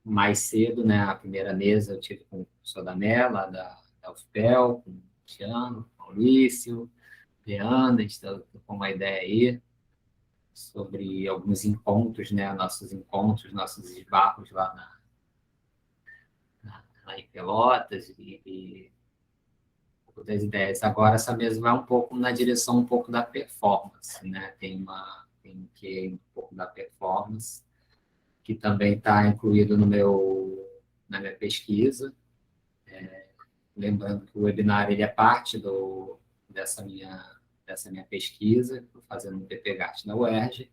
Mais cedo, né, a primeira mesa eu tive com o professor Dané, lá da UFPEL, com o Tiano, com o Maurício, Leandro, a gente com uma ideia aí sobre alguns encontros, né, nossos encontros, nossos esbarros lá em Pelotas e das ideias. Agora, essa mesa vai um pouco na direção um pouco da performance, né? Tem um quê um pouco da performance, que também está incluído na minha pesquisa. Lembrando que o webinar ele é parte dessa dessa minha pesquisa, estou fazendo um PPGAT na UERJ,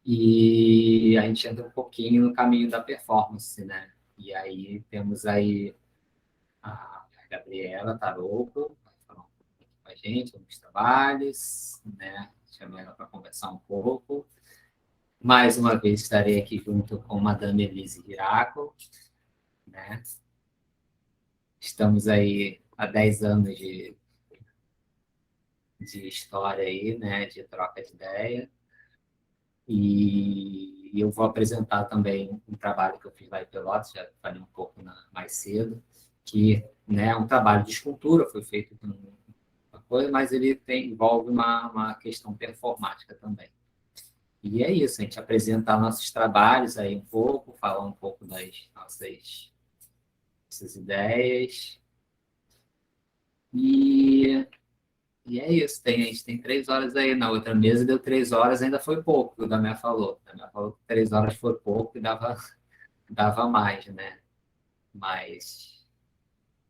e a gente entra um pouquinho no caminho da performance, né? E aí temos aí a Gabriela Tarouco, vai falar um pouco com a gente, alguns trabalhos, né? Chamei ela para conversar um pouco. Mais uma vez estarei aqui junto com a Madame Elise Hiraco, né? Estamos aí há 10 anos de história aí, né? De troca de ideia. E eu vou apresentar também um trabalho que eu fiz lá em Pelotas, já falei um pouco mais cedo, que né, é um trabalho de escultura, foi feito com uma coisa, mas ele envolve uma questão performática também. E é isso, a gente apresentar nossos trabalhos aí um pouco, falar um pouco das nossas ideias. E, e é isso, a gente tem 3 horas aí. Na outra mesa deu 3 horas, ainda foi pouco, o Damé falou. O Damé falou que 3 horas foi pouco e dava mais, né? Mas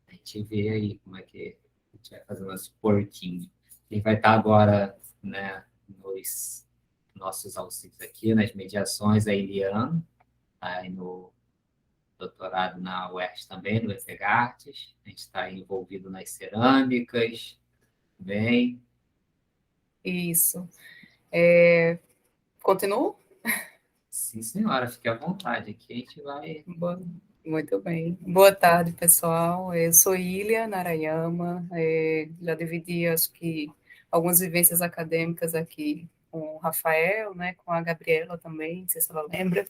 a gente vê aí como é que a gente vai fazer o nosso porquinho. Quem vai estar agora, né, nos nossos auxílios aqui, nas mediações, a Eliane, tá aí no doutorado na UERJ também, no EFEGARTES. A gente está envolvido nas cerâmicas, bem. Isso. Continuo? Sim, senhora, fique à vontade. Aqui a gente vai. Muito bem. Boa tarde, pessoal. Eu sou Ilia Narayama. Já dividi, acho que, algumas vivências acadêmicas aqui com o Rafael, né, com a Gabriela também, não sei se ela lembra.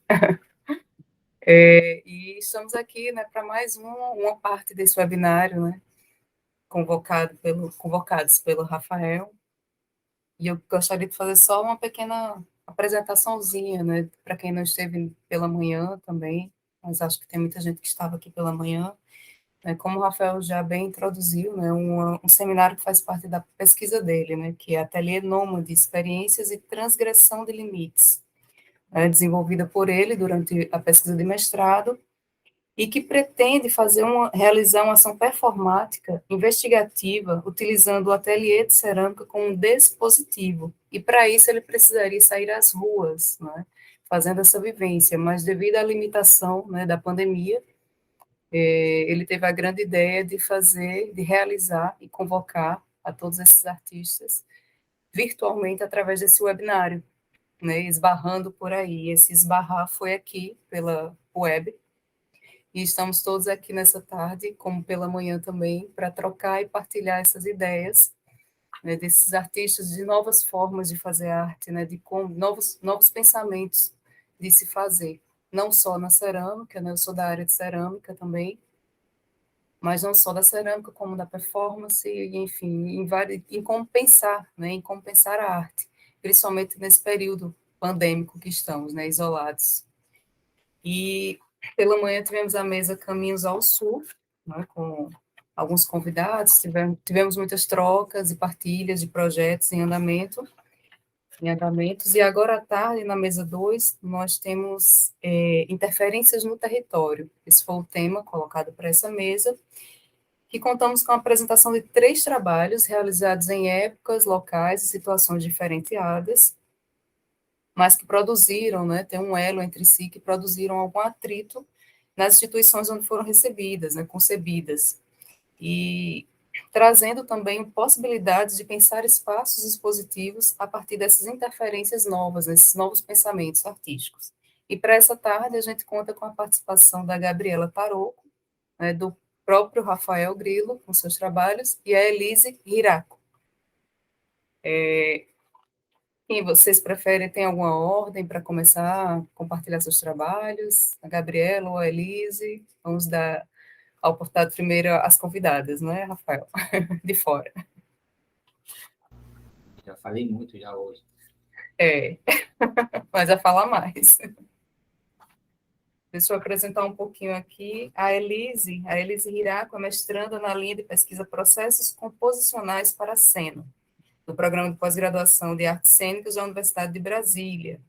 E estamos aqui, né, para mais uma parte desse webinário, né, convocados pelo Rafael. E eu gostaria de fazer só uma pequena apresentaçãozinha, né, para quem não esteve pela manhã também, mas acho que tem muita gente que estava aqui pela manhã, né, como o Rafael já bem introduziu, né, um seminário que faz parte da pesquisa dele, né, que é Ateliê Nômade, Experiências e Transgressão de Limites, né, desenvolvida por ele durante a pesquisa de mestrado, e que pretende realizar uma ação performática investigativa utilizando o ateliê de cerâmica como um dispositivo. E para isso ele precisaria sair às ruas, né, fazendo essa vivência, mas devido à limitação, né, da pandemia, ele teve a grande ideia de realizar e convocar a todos esses artistas virtualmente através desse webinário, né, esbarrando por aí. Esse esbarrar foi aqui pela web, e estamos todos aqui nessa tarde, como pela manhã também, para trocar e partilhar essas ideias, né, desses artistas, de novas formas de fazer arte, né, novos pensamentos de se fazer, não só na cerâmica, né, eu sou da área de cerâmica também, mas não só da cerâmica, como da performance, e, enfim, em como pensar, né, em como pensar a arte, principalmente nesse período pandêmico que estamos, né, isolados. E pela manhã tivemos a mesa Caminhos ao Sul, né, com alguns convidados, tivemos muitas trocas e partilhas de projetos em andamentos, e agora à tarde, na mesa 2 nós temos interferências no território. Esse foi o tema colocado para essa mesa, que contamos com a apresentação de 3 trabalhos realizados em épocas, locais e situações diferenciadas, mas que produziram, né, tem um elo entre si, que produziram algum atrito nas instituições onde foram recebidas, né, concebidas, e trazendo também possibilidades de pensar espaços expositivos a partir dessas interferências novas, esses novos pensamentos artísticos. E para essa tarde a gente conta com a participação da Gabriela Tarouco, né, do próprio Rafael Grilo, com seus trabalhos, e a Elise Hiraco. Quem vocês preferem? Tem alguma ordem para começar a compartilhar seus trabalhos? A Gabriela ou a Elise? Vamos dar a oportunidade primeiro às convidadas, não é, Rafael? De fora. Já falei muito já hoje. É, mas a falar mais. Deixa eu apresentar um pouquinho aqui a Elise Hiraco é mestranda na linha de pesquisa Processos Composicionais para a Cena, do Programa de Pós-Graduação de Artes Cênicas da Universidade de Brasília.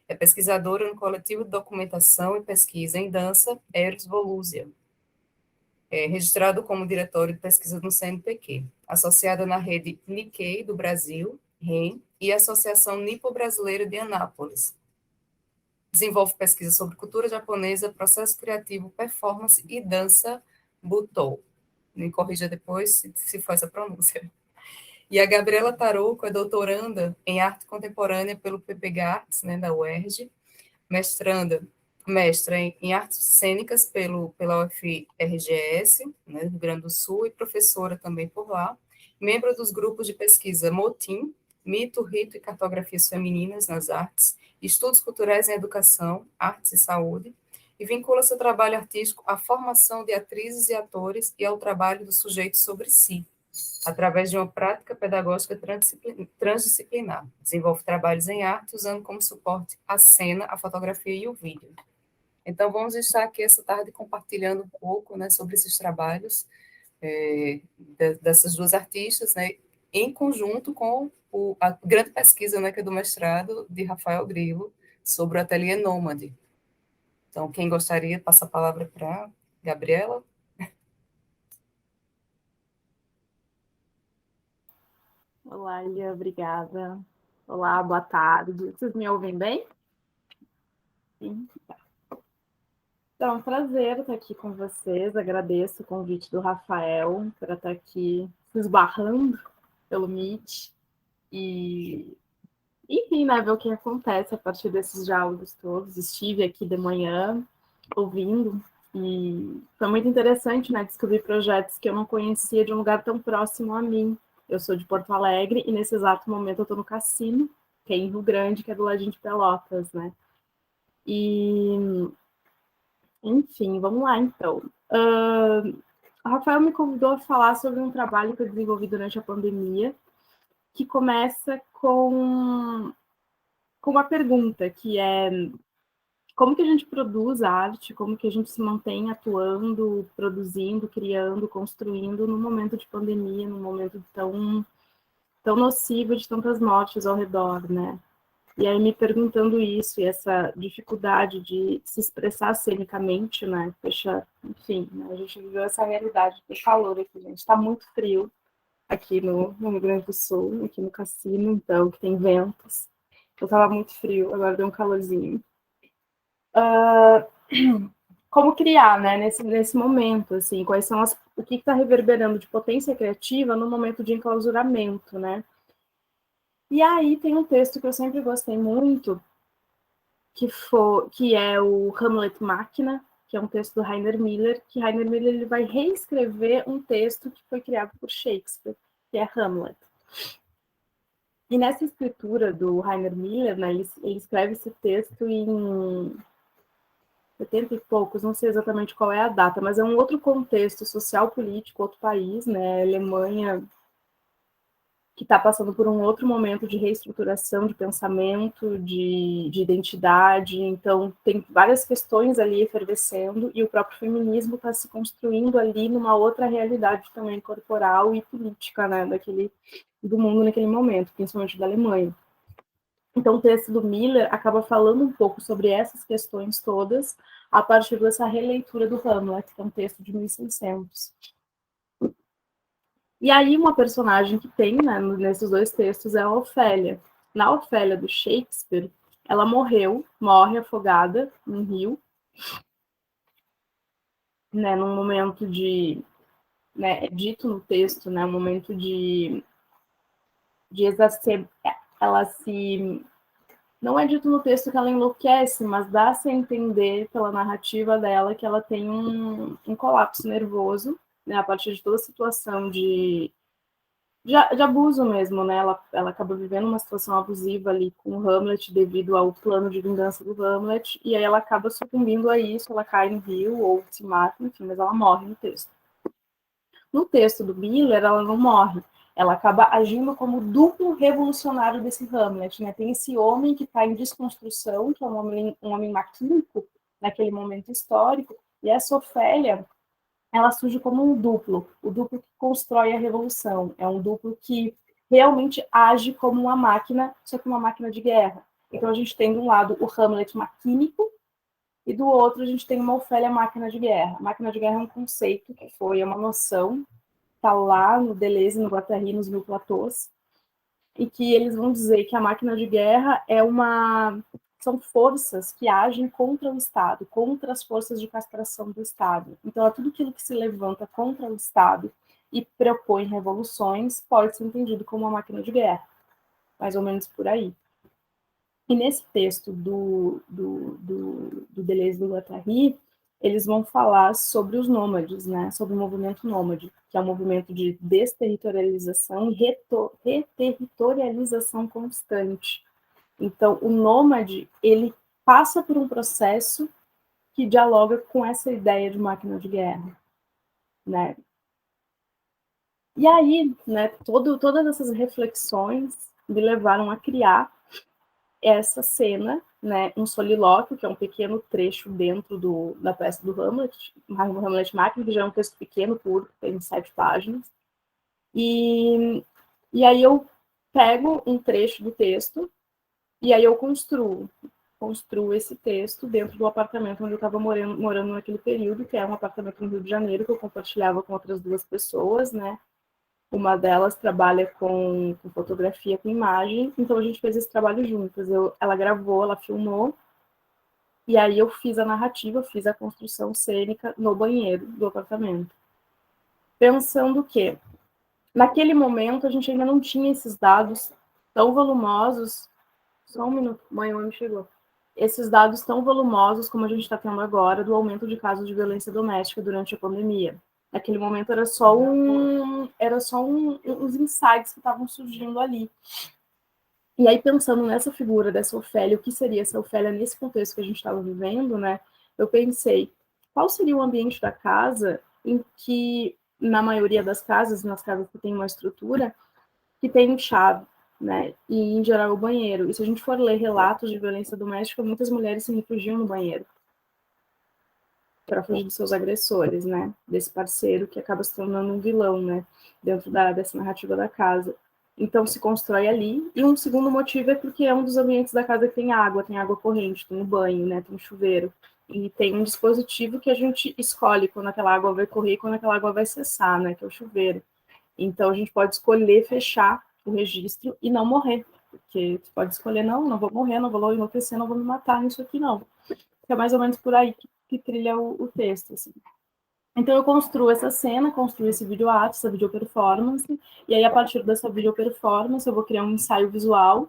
É pesquisadora no coletivo de documentação e pesquisa em dança Eros Volúzia. É registrado como diretório de pesquisa no CNPq, associada na rede Nikkei do Brasil, REM, e Associação Nipo-Brasileira de Anápolis. Desenvolve pesquisa sobre cultura japonesa, processo criativo, performance e dança Butô. Me corrija depois se for essa pronúncia. E a Gabriela Tarouco é doutoranda em arte contemporânea pelo PPG Arts, né, da UERJ, mestra em artes cênicas pela UFRGS, né, do Rio Grande do Sul, e professora também por lá, membro dos grupos de pesquisa MOTIM, Mito, Rito e Cartografias Femininas nas Artes, Estudos Culturais em Educação, Artes e Saúde, e vincula seu trabalho artístico à formação de atrizes e atores e ao trabalho do sujeito sobre si, através de uma prática pedagógica transdisciplinar. Desenvolve trabalhos em arte usando como suporte a cena, a fotografia e o vídeo. Então, vamos estar aqui essa tarde compartilhando um pouco, né, sobre esses trabalhos dessas duas artistas, né, em conjunto com a grande pesquisa, né, que é do mestrado de Rafael Grilo, sobre o ateliê Nômade. Então, quem gostaria, passa a palavra para Gabriela. Olá, Lia, obrigada. Olá, boa tarde. Vocês me ouvem bem? Sim. Então, é um prazer estar aqui com vocês. Agradeço o convite do Rafael para estar aqui se esbarrando pelo Meet e, enfim, né, ver o que acontece a partir desses diálogos todos. Estive aqui de manhã ouvindo e foi muito interessante, né, descobrir projetos que eu não conhecia de um lugar tão próximo a mim. Eu sou de Porto Alegre e nesse exato momento eu estou no Cassino, que é em Rio Grande, que é do ladinho de Pelotas, né? E, enfim, vamos lá então. O Rafael me convidou a falar sobre um trabalho que eu desenvolvi durante a pandemia, que começa com uma pergunta, que é como que a gente produz arte, como que a gente se mantém atuando, produzindo, criando, construindo no momento de pandemia, num momento tão nocivo de tantas mortes ao redor, né? E aí me perguntando isso, e essa dificuldade de se expressar cenicamente, né? Poxa, enfim, né? A gente viveu essa realidade de calor aqui, gente. Está muito frio aqui no Rio Grande do Sul, aqui no Cassino, então, que tem ventos. Eu estava muito frio, agora deu um calorzinho. Como criar, né, nesse momento, assim, quais são o que está reverberando de potência criativa no momento de enclausuramento, né? E aí tem um texto que eu sempre gostei muito, que é o Hamlet Máquina, que é um texto do Rainer Miller, que Rainer Miller ele vai reescrever um texto que foi criado por Shakespeare, que é Hamlet. E nessa escritura do Rainer Miller, né, ele escreve esse texto em 70 e poucos, não sei exatamente qual é a data, mas é um outro contexto social, político, outro país, né, a Alemanha, que está passando por um outro momento de reestruturação de pensamento, de identidade, então tem várias questões ali efervescendo, e o próprio feminismo está se construindo ali numa outra realidade também corporal e política, né, do mundo naquele momento, principalmente da Alemanha. Então, o texto do Miller acaba falando um pouco sobre essas questões todas a partir dessa releitura do Hamlet, que é um texto de 1600. E aí, uma personagem que tem, né, nesses dois textos é a Ofélia. Na Ofélia do Shakespeare, ela morre afogada num rio, né, num momento de, né, é dito no texto, né, um momento de ela se não é dito no texto que ela enlouquece, mas dá-se a entender pela narrativa dela que ela tem um colapso nervoso, né, a partir de toda a situação de de abuso mesmo, né? Ela acaba vivendo uma situação abusiva ali com o Hamlet devido ao plano de vingança do Hamlet, e aí ela acaba sucumbindo a isso, ela cai no rio ou se mata, enfim, mas ela morre no texto. No texto do Miller, ela não morre, ela acaba agindo como duplo revolucionário desse Hamlet, né? Tem esse homem que está em desconstrução, que é um homem maquínico naquele momento histórico, e essa Ofélia, ela surge como um duplo, o duplo que constrói a revolução, é um duplo que realmente age como uma máquina, só que uma máquina de guerra. Então a gente tem de um lado o Hamlet maquínico e do outro a gente tem uma Ofélia máquina de guerra. A máquina de guerra é um conceito que foi uma noção, está lá no Deleuze, no Guattari, nos Mil Platôs, e que eles vão dizer que a máquina de guerra são forças que agem contra o Estado, contra as forças de castração do Estado. Então, é tudo aquilo que se levanta contra o Estado e propõe revoluções pode ser entendido como uma máquina de guerra, mais ou menos por aí. E nesse texto do Deleuze e do Guattari, eles vão falar sobre os nômades, né? Sobre o movimento nômade, que é um movimento de desterritorialização e reterritorialização constante. Então, o nômade, ele passa por um processo que dialoga com essa ideia de máquina de guerra, né? E aí, né, todas essas reflexões me levaram a criar essa cena, né, um solilóquio, que é um pequeno trecho dentro da peça do Hamlet Máquina, que já é um texto pequeno, curto, tem 7 páginas. E aí eu pego um trecho do texto e aí eu construo esse texto dentro do apartamento onde eu estava morando naquele período, que é um apartamento no Rio de Janeiro, que eu compartilhava com outras 2 pessoas, né? Uma delas trabalha com fotografia, com imagem, então a gente fez esse trabalho juntas. Ela gravou, ela filmou, e aí eu fiz a narrativa, fiz a construção cênica no banheiro do apartamento. Pensando que, naquele momento, a gente ainda não tinha esses dados tão volumosos. Só um minuto, mãe me chegou. Esses dados tão volumosos como a gente está tendo agora do aumento de casos de violência doméstica durante a pandemia. Naquele momento era só uns insights que estavam surgindo ali. E aí, pensando nessa figura dessa Ofélia, o que seria essa Ofélia nesse contexto que a gente estava vivendo, né? Eu pensei, qual seria o ambiente da casa em que, na maioria das casas, nas casas que tem uma estrutura, que tem chave, né? E, em geral, o banheiro. E se a gente for ler relatos de violência doméstica, muitas mulheres se refugiam no banheiro para fugir dos seus agressores, né? Desse parceiro que acaba se tornando um vilão, né? Dentro dessa narrativa da casa. Então, se constrói ali. E um segundo motivo é porque é um dos ambientes da casa que tem água corrente, tem o banho, né? Tem o chuveiro. E tem um dispositivo que a gente escolhe quando aquela água vai correr e quando aquela água vai cessar, né? Que é o chuveiro. Então, a gente pode escolher fechar o registro e não morrer. Porque você pode escolher, não vou morrer, não vou enlouquecer, não vou me matar nisso aqui, não. É mais ou menos por aí que trilha o texto, assim. Então, eu construo essa cena, construo esse videoato, essa videoperformance, e aí, a partir dessa videoperformance, eu vou criar um ensaio visual,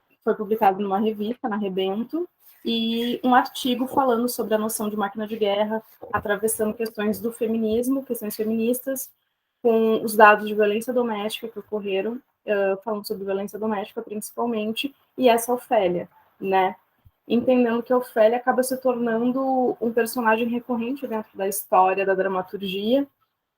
que foi publicado numa revista, na Rebento, e um artigo falando sobre a noção de máquina de guerra, atravessando questões do feminismo, questões feministas, com os dados de violência doméstica que ocorreram, falando sobre violência doméstica principalmente, e essa Ofélia, né? Entendendo que a Ofélia acaba se tornando um personagem recorrente dentro da história da dramaturgia,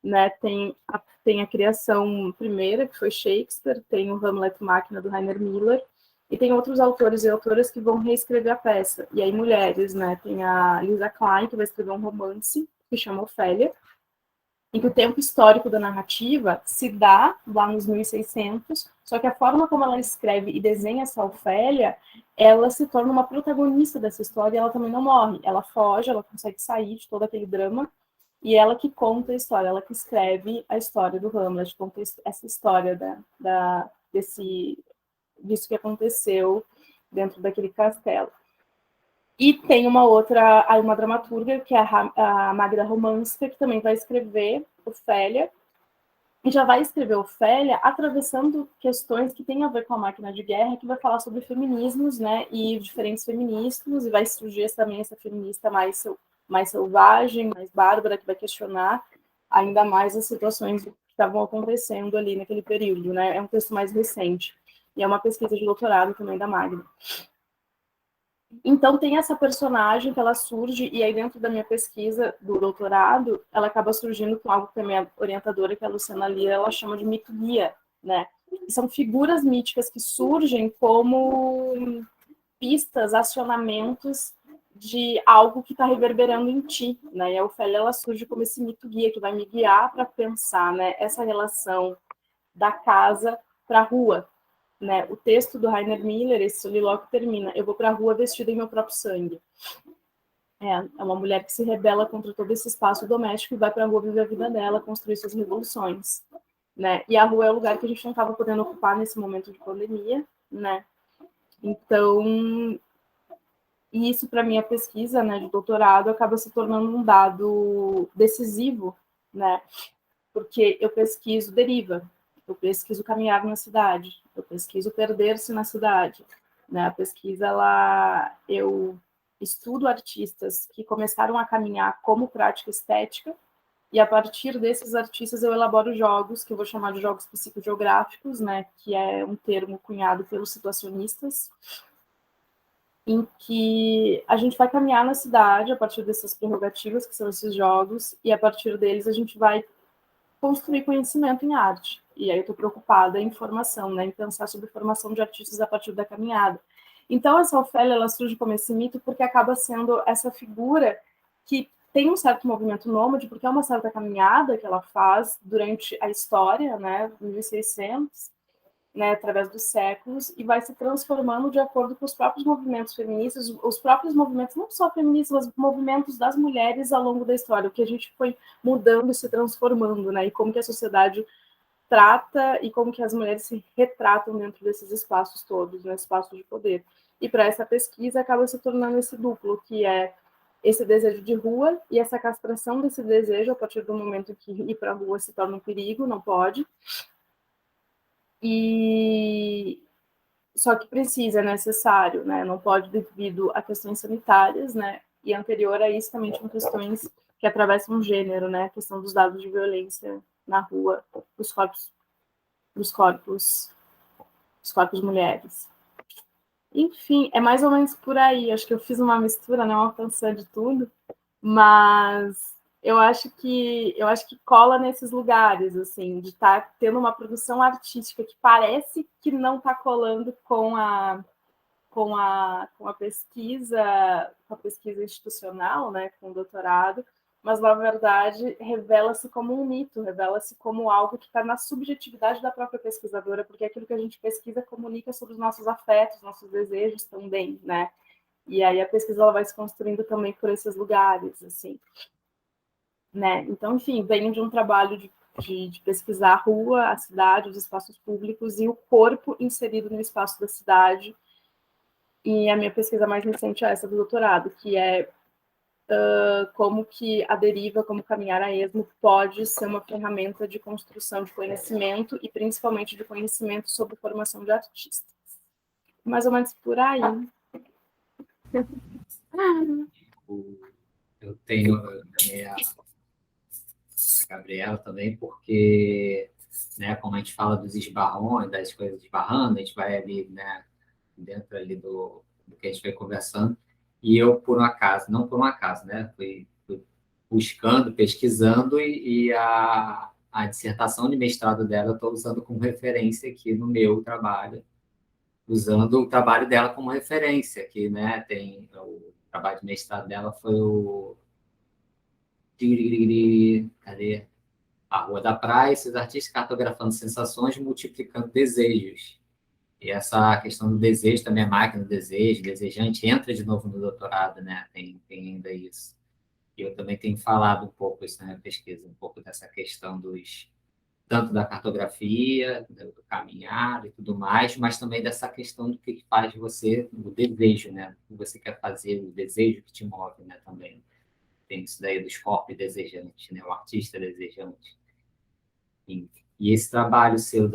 né? Tem a criação primeira, que foi Shakespeare, tem o Hamlet Máquina, do Rainer Miller, e tem outros autores e autoras que vão reescrever a peça. E aí, mulheres, né? Tem a Lisa Klein, que vai escrever um romance que chama Ofélia, em que o tempo histórico da narrativa se dá lá nos 1600, só que a forma como ela escreve e desenha essa Ofélia, ela se torna uma protagonista dessa história e ela também não morre. Ela foge, ela consegue sair de todo aquele drama, e ela que conta a história, ela que escreve a história do Hamlet, conta essa história disso que aconteceu dentro daquele castelo. E tem uma dramaturga, que é a Magda Romanska, que também vai escrever Ofélia, e já vai escrever Ofélia atravessando questões que têm a ver com a máquina de guerra, que vai falar sobre feminismos, né, e diferentes feminismos, e vai surgir também essa feminista mais selvagem, mais bárbara, que vai questionar ainda mais as situações estavam acontecendo ali naquele período, né? É um texto mais recente. E é uma pesquisa de doutorado também da Magda. Então, tem essa personagem que ela surge, e aí dentro da minha pesquisa do doutorado, ela acaba surgindo com algo que a minha orientadora, que é a Luciana Lira, ela chama de mito guia, né? E são figuras míticas que surgem como pistas, acionamentos de algo que está reverberando em ti, né? E a Ofélia, ela surge como esse mito guia, que vai me guiar para pensar, né? Essa relação da casa para a rua, né? O texto do Rainer Miller, esse solilóquio termina: eu vou para a rua vestida em meu próprio sangue. É uma mulher que se rebela contra todo esse espaço doméstico e vai para a rua viver a vida dela, construir suas revoluções, né? E a rua é o lugar que a gente não estava podendo ocupar nesse momento de pandemia, né? Então, isso para minha pesquisa, né, de doutorado, acaba se tornando um dado decisivo, né? Porque eu pesquiso deriva, eu pesquiso caminhar na cidade, eu pesquiso perder-se na cidade, né? A pesquisa, eu estudo artistas que começaram a caminhar como prática estética, e a partir desses artistas eu elaboro jogos, que eu vou chamar de jogos psicogeográficos, né? Que é um termo cunhado pelos situacionistas, em que a gente vai caminhar na cidade a partir dessas prerrogativas, que são esses jogos, e a partir deles a gente vai construir conhecimento em arte. E aí eu estou preocupada em formação, né, em pensar sobre formação de artistas a partir da caminhada. Então, essa Ofélia, ela surge como esse mito porque acaba sendo essa figura que tem um certo movimento nômade, porque é uma certa caminhada que ela faz durante a história, né, 1600, né, através dos séculos, e vai se transformando de acordo com os próprios movimentos feministas, os próprios movimentos, não só feministas, mas movimentos das mulheres ao longo da história, o que a gente foi mudando e se transformando, né, e como que a sociedade trata e como que as mulheres se retratam dentro desses espaços todos, né, espaços de poder. E para essa pesquisa acaba se tornando esse duplo, que é esse desejo de rua e essa castração desse desejo a partir do momento que ir para a rua se torna um perigo, não pode. E só que precisa, é necessário, né? Não pode devido a questões sanitárias, né? E anterior a isso também tinham questões que atravessam o gênero, né? A questão dos dados de violência na rua, dos corpos, dos corpos, dos corpos mulheres. Enfim, é mais ou menos por aí. Acho que eu fiz uma mistura, né? Uma canção de tudo, mas eu acho que cola nesses lugares, assim, de estar tendo uma produção artística que parece que não está colando com a pesquisa institucional, né, com o doutorado, mas na verdade revela-se como um mito, revela-se como algo que está na subjetividade da própria pesquisadora, porque aquilo que a gente pesquisa comunica sobre os nossos afetos, nossos desejos também, né? E aí a pesquisa ela vai se construindo também por esses lugares, assim, né? Então, enfim, venho de um trabalho de pesquisar a rua, a cidade, os espaços públicos e o corpo inserido no espaço da cidade. E a minha pesquisa mais recente é essa do doutorado, que é como que a deriva, como caminhar a esmo pode ser uma ferramenta de construção de conhecimento e principalmente de conhecimento sobre formação de artistas. Mais ou menos por aí. Eu tenho também a Gabriela também, porque, né, como a gente fala dos esbarrões, das coisas esbarrando, a gente vai ali, né, dentro ali do que a gente foi conversando, e eu, por um acaso, não por um acaso, né, fui buscando, pesquisando, e a dissertação de mestrado dela eu estou usando como referência aqui no meu trabalho, usando o trabalho dela como referência, que, né, tem o trabalho de mestrado dela foi o... Cadê? A Rua da Praia, esses artistas cartografando sensações, multiplicando desejos. E essa questão do desejo também, a máquina do desejo, desejante, entra de novo no doutorado, né? Tem ainda isso. E eu também tenho falado um pouco isso na minha pesquisa, um pouco dessa questão tanto da cartografia, do caminhar e tudo mais, mas também dessa questão do que faz você, o desejo, né? O que você quer fazer, o desejo que te move, né? Também tem isso daí dos corpos desejantes, né? O artista desejante. E esse trabalho seu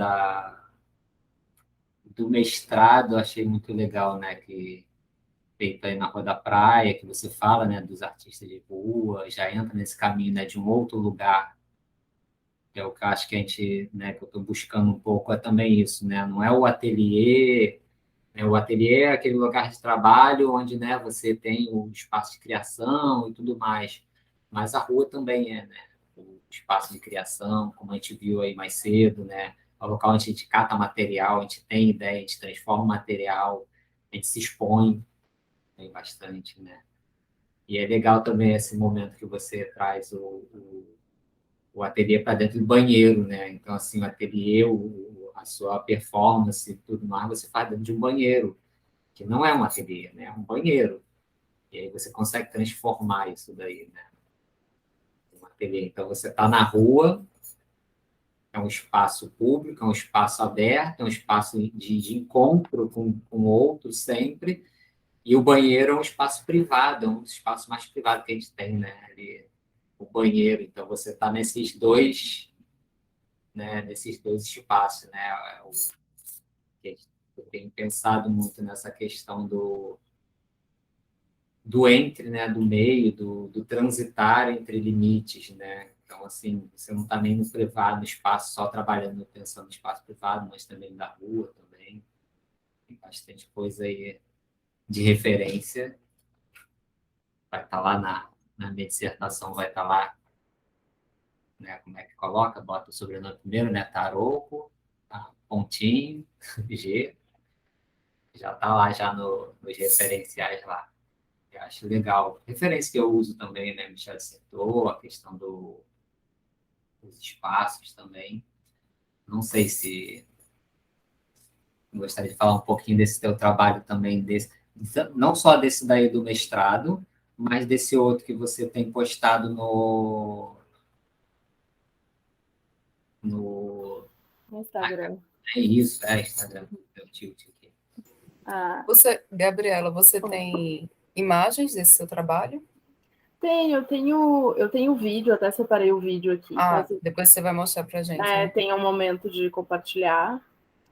do mestrado, eu achei muito legal, né? Que feito aí na Rua da Praia, que você fala, né? Dos artistas de rua, já entra nesse caminho, né? De um outro lugar É o que eu acho que a gente, né, que eu estou buscando um pouco é também isso, né? Não é o ateliê, né? O ateliê é aquele lugar de trabalho onde, né, você tem o espaço de criação e tudo mais, mas a rua também é, né? O espaço de criação, como a gente viu aí mais cedo, né? É o local onde a gente cata material, a gente tem ideia, a gente transforma o material, a gente se expõe, tem bastante, né? E é legal também esse momento que você traz o ateliê para dentro do banheiro, né? Então, assim, o ateliê, a sua performance e tudo mais, você faz dentro de um banheiro, que não é um ateliê, né? É um banheiro. E aí você consegue transformar isso daí, né? Um ateliê. Então, você está na rua, é um espaço público, é um espaço aberto, é um espaço de encontro com outros sempre, e o banheiro é um espaço privado, é um dos espaços mais privados que a gente tem, né? Ali, o banheiro. Então, você está nesses dois, né? Nesses dois espaços, né? Eu tenho pensado muito nessa questão do entre, né? Do meio, do transitar entre limites, né? Então, assim, você não está nem no privado, no espaço, só trabalhando, pensando no espaço privado, mas também da rua também. Tem bastante coisa aí de referência. Vai estar lá na minha dissertação, vai estar lá, né? Como é que coloca? Bota o sobrenome primeiro, né? Tarouco, tá? Pontinho, G, já está lá já nos referenciais lá. Eu acho legal. Referência que eu uso também, né? Michel citou, a questão dos espaços também. Não sei se gostaria de falar um pouquinho desse teu trabalho também, não só desse daí do mestrado, mas desse outro que você tem postado no... No Instagram. É isso, é Instagram. Meu tio aqui. Ah, Gabriela, você tem imagens desse seu trabalho? eu tenho vídeo, até separei o vídeo aqui. Depois você vai mostrar para a gente. Né? Tem um momento de compartilhar.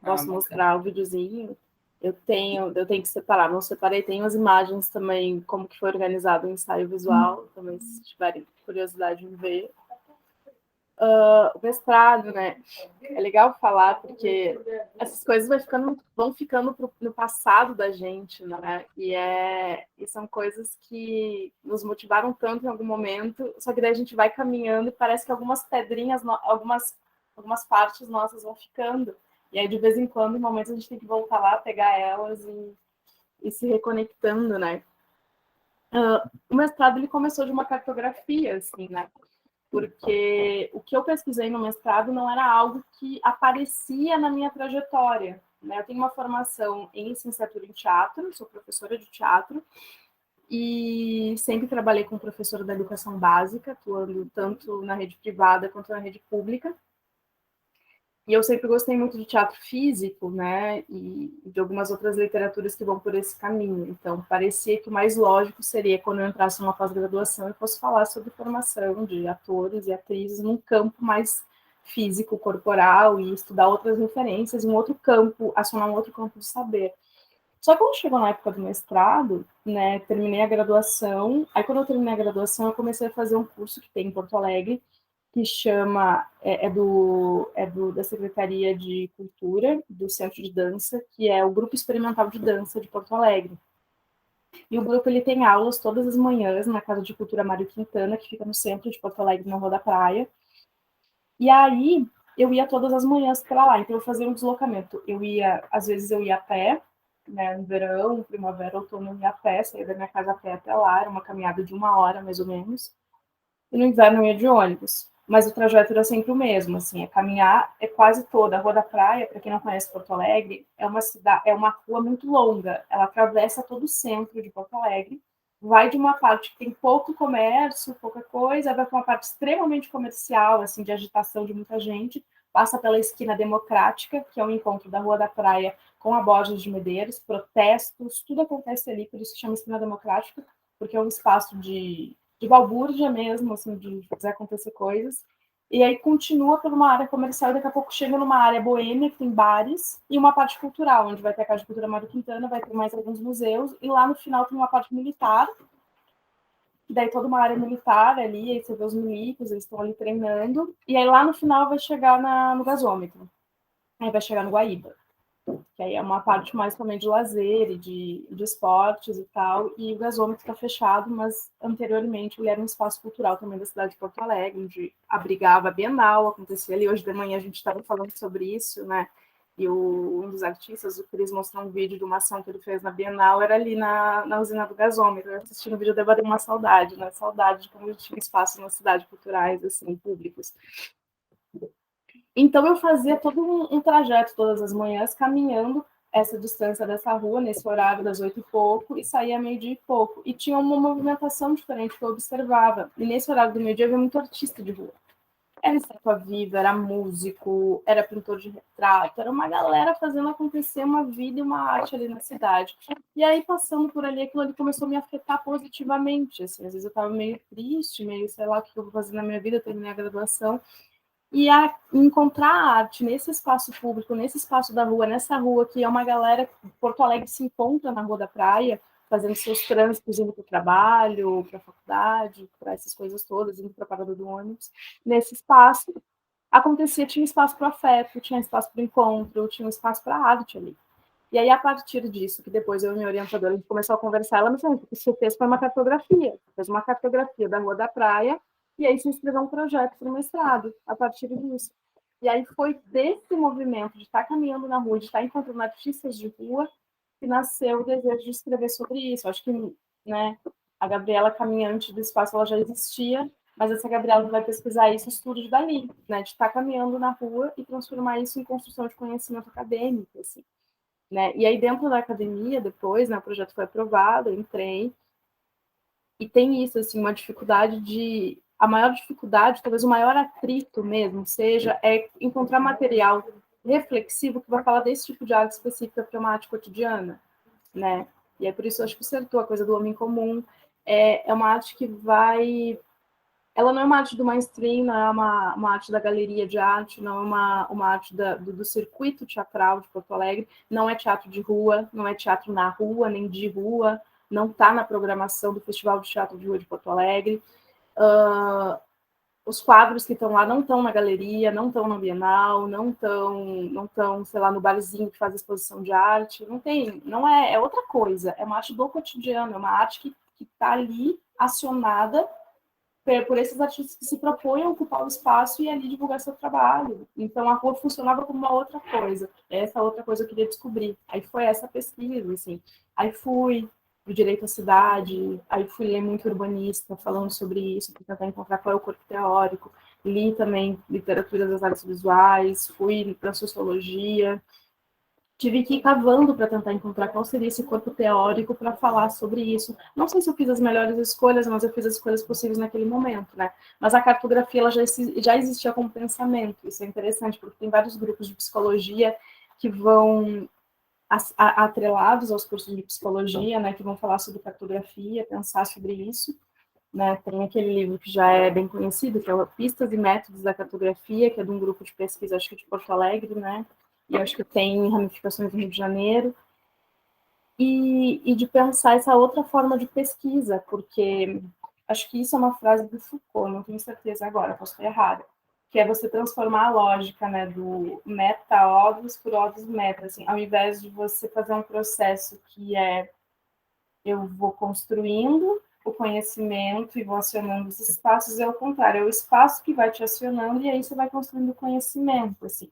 Posso mostrar o videozinho. Eu tenho que separar, não separei, tem as imagens também, como que foi organizado o ensaio visual, também se tiverem curiosidade em ver. O mestrado, né? É legal falar, porque essas coisas vão ficando no passado da gente, né? E são coisas que nos motivaram tanto em algum momento, só que daí a gente vai caminhando e parece que algumas pedrinhas, algumas partes nossas vão ficando. E aí, de vez em quando, em momentos, a gente tem que voltar lá, pegar elas e se reconectando, né? O mestrado, ele começou de uma cartografia, assim, né? Porque o que eu pesquisei no mestrado não era algo que aparecia na minha trajetória, né? Eu tenho uma formação em licenciatura em teatro, sou professora de teatro, e sempre trabalhei com professora da educação básica, atuando tanto na rede privada quanto na rede pública. E eu sempre gostei muito de teatro físico, né, e de algumas outras literaturas que vão por esse caminho. Então, parecia que o mais lógico seria, quando eu entrasse numa pós-graduação, eu fosse falar sobre formação de atores e atrizes num campo mais físico, corporal, e estudar outras referências, um outro campo, acionar um outro campo de saber. Só que quando chegou na época do mestrado, né, terminei a graduação, aí quando eu terminei a graduação, eu comecei a fazer um curso que tem em Porto Alegre, que chama, da Secretaria de Cultura, do Centro de Dança, que é o Grupo Experimental de Dança de Porto Alegre. E o grupo, ele tem aulas todas as manhãs na Casa de Cultura Mário Quintana, que fica no centro de Porto Alegre, na Rua da Praia. E aí, eu ia todas as manhãs para lá, então eu fazia um deslocamento. Às vezes eu ia a pé, né, no verão, primavera, outono, eu ia a pé, saía da minha casa a pé até lá, era uma caminhada de 1 hora, mais ou menos. E no inverno eu ia de ônibus. Mas o trajeto era sempre o mesmo, assim, caminhar é quase toda. A Rua da Praia, para quem não conhece Porto Alegre, é uma rua muito longa. Ela atravessa todo o centro de Porto Alegre, vai de uma parte que tem pouco comércio, pouca coisa, vai para uma parte extremamente comercial, assim, de agitação de muita gente, passa pela esquina Democrática, que é o encontro da Rua da Praia com a Borges de Medeiros, protestos, tudo acontece ali, por isso que chama esquina Democrática, porque é um espaço de balbúrdia mesmo, assim, de fazer acontecer coisas. E aí continua por uma área comercial e daqui a pouco chega numa área boêmia, que tem bares, e uma parte cultural, onde vai ter a Casa de Cultura Mário Quintana, vai ter mais alguns museus, e lá no final tem uma parte militar, daí toda uma área militar ali, aí você vê os milicos, eles estão ali treinando, e aí lá no final vai chegar no gasômetro, aí vai chegar no Guaíba, que aí é uma parte mais também de lazer e de esportes e tal, e o gasômetro está fechado, mas anteriormente ele era um espaço cultural também da cidade de Porto Alegre, onde abrigava a Bienal, acontecia ali, hoje de manhã a gente estava falando sobre isso, né, e um dos artistas, o Cris, mostrou um vídeo de uma ação que ele fez na Bienal, era ali na usina do gasômetro. Eu assistindo o vídeo, eu dei uma saudade, né? Saudade de como eu tinha espaço na cidade, culturais, assim, públicos. Então, eu fazia todo um trajeto todas as manhãs, caminhando essa distância dessa rua, nesse horário das 8 e pouco, e saía meio-dia e pouco. E tinha uma movimentação diferente que eu observava. E nesse horário do meio-dia, havia muito artista de rua. Era estátua viva, era músico, era pintor de retrato, era uma galera fazendo acontecer uma vida e uma arte ali na cidade. E aí, passando por ali, aquilo ali começou a me afetar positivamente, assim, às vezes eu estava meio triste, meio, sei lá, o que eu vou fazer na minha vida, eu terminei a graduação, e encontrar a arte nesse espaço público, nesse espaço da rua, nessa rua que é uma galera, Porto Alegre se encontra na Rua da Praia, fazendo seus trânsitos, indo para o trabalho, para a faculdade, para essas coisas todas, indo para a parada do ônibus. Nesse espaço, tinha espaço para o afeto, tinha espaço para o encontro, tinha espaço para a arte ali. E aí, a partir disso, que depois eu e minha orientadora, a gente começou a conversar, ela me falou que você fez foi uma cartografia, fez uma cartografia da Rua da Praia, e aí se inscreveu um projeto para o mestrado, a partir disso. E aí foi desse movimento de estar caminhando na rua, de estar encontrando artistas de rua, que nasceu o desejo de escrever sobre isso. Acho que, né, a Gabriela Caminhante do Espaço, ela já existia, mas essa Gabriela vai pesquisar isso, estudos dali, né, de estar caminhando na rua e transformar isso em construção de conhecimento acadêmico, assim. Né? E aí, dentro da academia, depois, né, o projeto foi aprovado, eu entrei, e tem isso, assim, uma dificuldade a maior dificuldade, talvez o maior atrito mesmo, seja encontrar material reflexivo que vai falar desse tipo de arte específica para uma arte cotidiana, né? E é por isso, eu acho que acertou a coisa do homem comum, é uma arte que vai... Ela não é uma arte do mainstream, não é uma arte da galeria de arte, não é uma arte do circuito teatral de Porto Alegre, não é teatro de rua, não é teatro na rua, nem de rua, não está na programação do Festival de Teatro de Rua de Porto Alegre. Os quadros que estão lá não estão na galeria, não estão na Bienal, não estão, sei lá, no barzinho que faz exposição de arte, não é outra coisa, é uma arte do cotidiano, é uma arte que está ali acionada por esses artistas que se propõem a ocupar o espaço e ali divulgar seu trabalho. Então, a rua funcionava como uma outra coisa. Essa outra coisa eu queria descobrir. Aí foi essa pesquisa, assim. Aí fui do direito à cidade, aí fui ler muito urbanista falando sobre isso, para tentar encontrar qual é o corpo teórico. Li também literatura das artes visuais, fui para sociologia, tive que ir cavando para tentar encontrar qual seria esse corpo teórico para falar sobre isso. Não sei se eu fiz as melhores escolhas, mas eu fiz as escolhas possíveis naquele momento, né? Mas a cartografia ela já existia como pensamento. Isso é interessante, porque tem vários grupos de psicologia que vão atrelados aos cursos de psicologia, né, que vão falar sobre cartografia, pensar sobre isso. Né? Tem aquele livro que já é bem conhecido, que é o Pistas e Métodos da Cartografia, que é de um grupo de pesquisa, acho que de Porto Alegre, né? E acho que tem ramificações no Rio de Janeiro, e de pensar essa outra forma de pesquisa, porque acho que isso é uma frase do Foucault, não tenho certeza agora, posso estar errada, que é você transformar a lógica, né, do meta-óbvios por óbvios meta, assim, ao invés de você fazer um processo que eu vou construindo o conhecimento e vou acionando os espaços, é o contrário, é o espaço que vai te acionando e aí você vai construindo o conhecimento, assim.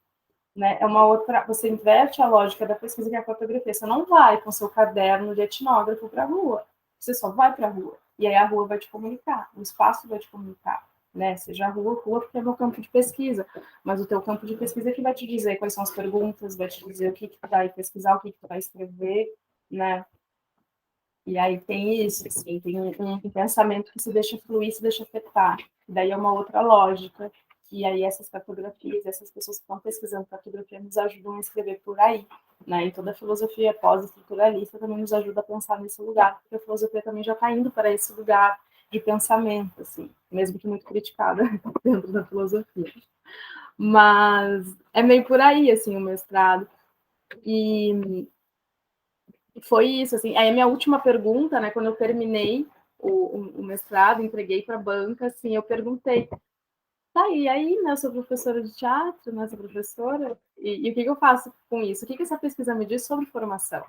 Né? É uma outra, você inverte a lógica da pesquisa que é a cartografia. Você não vai com seu caderno de etnógrafo para a rua. Você só vai para a rua. E aí a rua vai te comunicar, o espaço vai te comunicar. Né? Seja a rua porque é meu campo de pesquisa. Mas o teu campo de pesquisa é que vai te dizer quais são as perguntas, vai te dizer o que tu vai pesquisar, o que tu vai escrever, né? E aí tem isso, assim, tem um pensamento que se deixa fluir, se deixa afetar. Daí é uma outra lógica, que aí essas cartografias, essas pessoas que estão pesquisando cartografia nos ajudam a escrever por aí. Né? E toda a filosofia pós-estruturalista também nos ajuda a pensar nesse lugar, porque a filosofia também já está indo para esse lugar de pensamento, assim, mesmo que muito criticada dentro da filosofia. Mas é meio por aí, assim, o mestrado. E foi isso, assim. Aí a minha última pergunta, né, quando eu terminei, o mestrado, entreguei para a banca, assim, eu perguntei, tá, e aí, né, eu sou professora de teatro, né, sou professora, e o que eu faço com isso? O que essa pesquisa me diz sobre formação?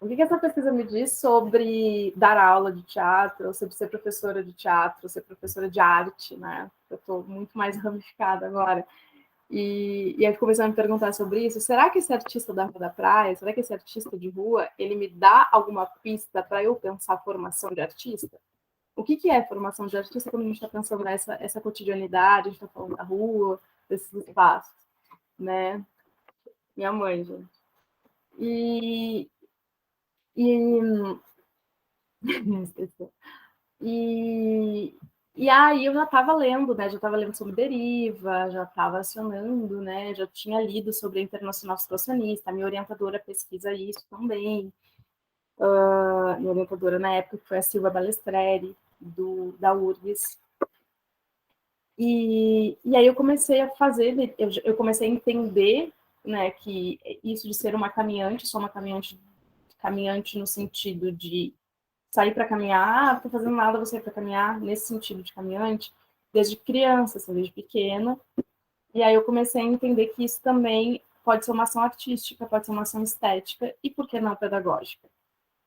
O que essa pesquisa me diz sobre dar aula de teatro, ou sobre ser professora de teatro, ou ser professora de arte, né? Eu estou muito mais ramificada agora. E aí começou a me perguntar sobre isso. Será que esse artista da Rua da Praia, será que esse artista de rua, ele me dá alguma pista para eu pensar a formação de artista? O que é formação de artista quando a gente está pensando nessa cotidianidade, a gente está falando da rua, desses espaços, né? Minha mãe, gente. E E, e aí eu já estava lendo, né? Já estava lendo sobre deriva, já estava acionando, né? Já tinha lido sobre a internacional situacionista, a minha orientadora pesquisa isso também. Minha orientadora na época foi a Silvia Balestreri, da URGS. E aí eu comecei a fazer, eu comecei a entender, né, que isso de ser uma caminhante, sou uma caminhante no sentido de sair para caminhar, não tô fazendo nada, vou sair para caminhar, nesse sentido de caminhante, desde criança, assim, desde pequena. E aí eu comecei a entender que isso também pode ser uma ação artística, pode ser uma ação estética, e por que não pedagógica?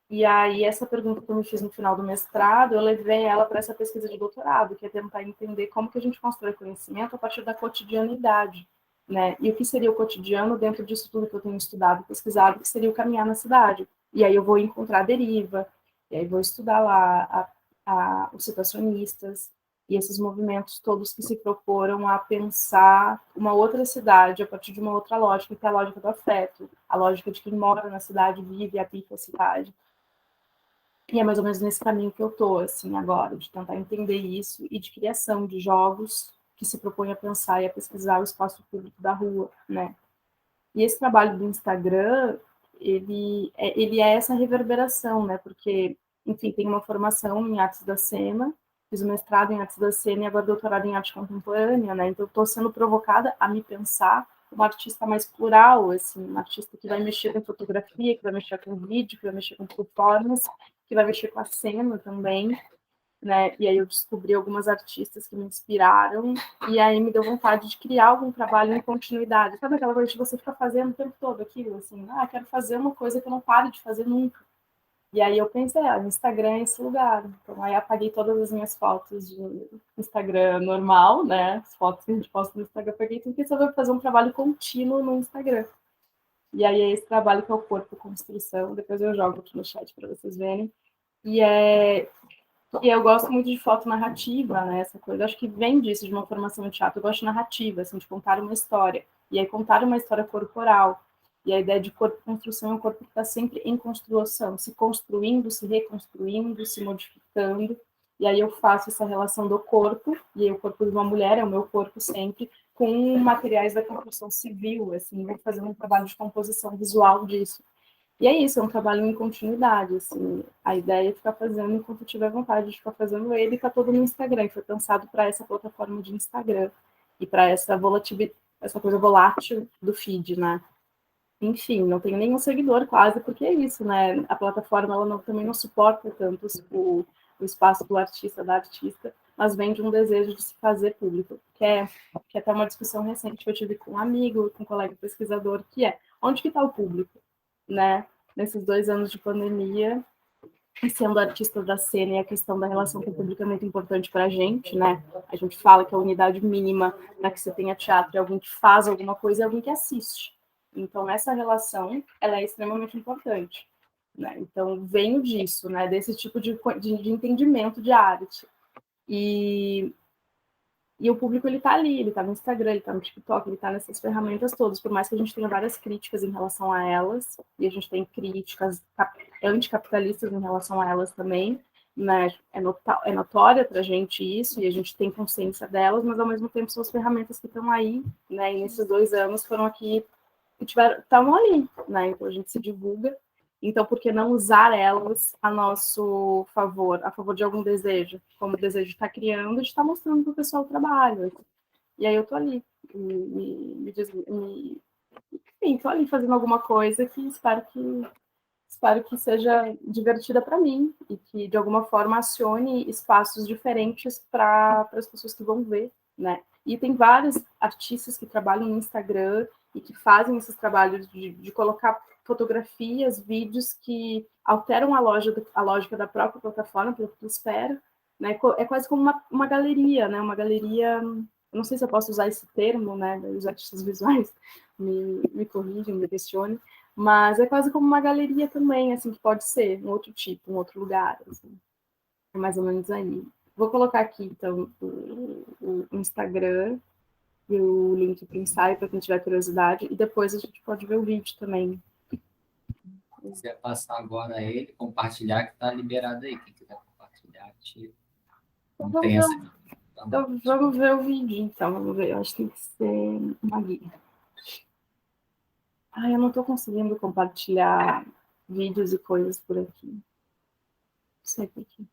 E aí essa pergunta que eu me fiz no final do mestrado, eu levei ela para essa pesquisa de doutorado, que é tentar entender como que a gente constrói conhecimento a partir da cotidianidade, né? E o que seria o cotidiano dentro disso tudo que eu tenho estudado, pesquisado, que seria o caminhar na cidade. E aí eu vou encontrar a deriva, e aí vou estudar lá os situacionistas e esses movimentos todos que se proporam a pensar uma outra cidade a partir de uma outra lógica, que é a lógica do afeto, a lógica de quem mora na cidade, vive e habita a cidade. E é mais ou menos nesse caminho que eu estou, assim, agora, de tentar entender isso e de criação de jogos que se propõe a pensar e a pesquisar o espaço público da rua, né? E esse trabalho do Instagram, ele é essa reverberação, né? Porque, enfim, tem uma formação em artes da cena, fiz o mestrado em artes da cena e agora doutorado em arte contemporânea, né? Então, estou sendo provocada a me pensar uma artista mais plural, assim, uma artista que vai mexer com fotografia, que vai mexer com vídeo, que vai mexer com performance, que vai mexer com a cena também, né? E aí eu descobri algumas artistas que me inspiraram, e aí me deu vontade de criar algum trabalho em continuidade. Sabe aquela coisa de você ficar fazendo o tempo todo aquilo, assim, quero fazer uma coisa que eu não paro de fazer nunca. E aí eu pensei, o Instagram é esse lugar. Então aí apaguei todas as minhas fotos de Instagram normal, né? As fotos que a gente posta no Instagram, apaguei tudo, porque só vai fazer um trabalho contínuo no Instagram. E aí é esse trabalho que é o corpo construção, depois eu jogo aqui no chat para vocês verem. E eu gosto muito de foto narrativa, né? Essa coisa, eu acho que vem disso, de uma formação de teatro. Eu gosto de narrativa, assim, de contar uma história. E aí contar uma história corporal. E a ideia de corpo-construção é um corpo que está sempre em construção, se construindo, se reconstruindo, se modificando. E aí eu faço essa relação do corpo, e aí o corpo de uma mulher é o meu corpo sempre, com materiais da construção civil, assim, vou fazendo um trabalho de composição visual disso. E é isso, é um trabalho em continuidade, assim, a ideia é ficar fazendo enquanto eu tiver vontade de ficar fazendo ele, está todo no Instagram, foi pensado para essa plataforma de Instagram, e para essa volatilidade, essa coisa volátil do feed, né? Enfim, não tenho nenhum seguidor quase, porque é isso, né? A plataforma ela também não suporta tanto o espaço do artista, da artista, mas vem de um desejo de se fazer público, que é até uma discussão recente que eu tive com um amigo, com um colega pesquisador, que é, onde que está o público, né? Nesses 2 anos de pandemia, sendo artista da cena, e a questão da relação com o público é muito importante para a gente, né? A gente fala que a unidade mínima para que você tenha teatro é alguém que faz alguma coisa e alguém que assiste. Então, essa relação, ela é extremamente importante, né? Então, venho disso, né? Desse tipo de entendimento de arte. E o público, ele tá ali, ele tá no Instagram, ele tá no TikTok, ele tá nessas ferramentas todas, por mais que a gente tenha várias críticas em relação a elas, e a gente tem críticas anticapitalistas em relação a elas também, né? É notória pra gente isso, e a gente tem consciência delas, mas ao mesmo tempo são as ferramentas que estão aí, né? E nesses 2 anos foram aqui, estavam ali, né? Então a gente se divulga. Então, por que não usar elas a nosso favor, a favor de algum desejo? Como o desejo de estar criando, de estar mostrando para o pessoal o trabalho. E aí eu estou ali, enfim, estou ali fazendo alguma coisa que espero espero que seja divertida para mim e que, de alguma forma, acione espaços diferentes para as pessoas que vão ver, né? E tem vários artistas que trabalham no Instagram e que fazem esses trabalhos de colocar fotografias, vídeos que alteram a lógica da própria plataforma, pelo que eu espero, né? É quase como uma galeria, né? Uma galeria, não sei se eu posso usar esse termo, né? Os artistas visuais me corrigem, me questionem, mas é quase como uma galeria também, assim, que pode ser um outro tipo, um outro lugar, assim. É mais ou menos aí. Vou colocar aqui, então, o Instagram e o link para o ensaio, para quem tiver curiosidade, e depois a gente pode ver o vídeo também. Se quiser passar agora ele, compartilhar, que está liberado aí. Quem quiser compartilhar, tira. Não tem essa. Então, vamos ver o vídeo, então. Vamos ver. Eu acho que tem que ser uma guia. Eu não estou conseguindo compartilhar vídeos e coisas por aqui. Não sei por quê.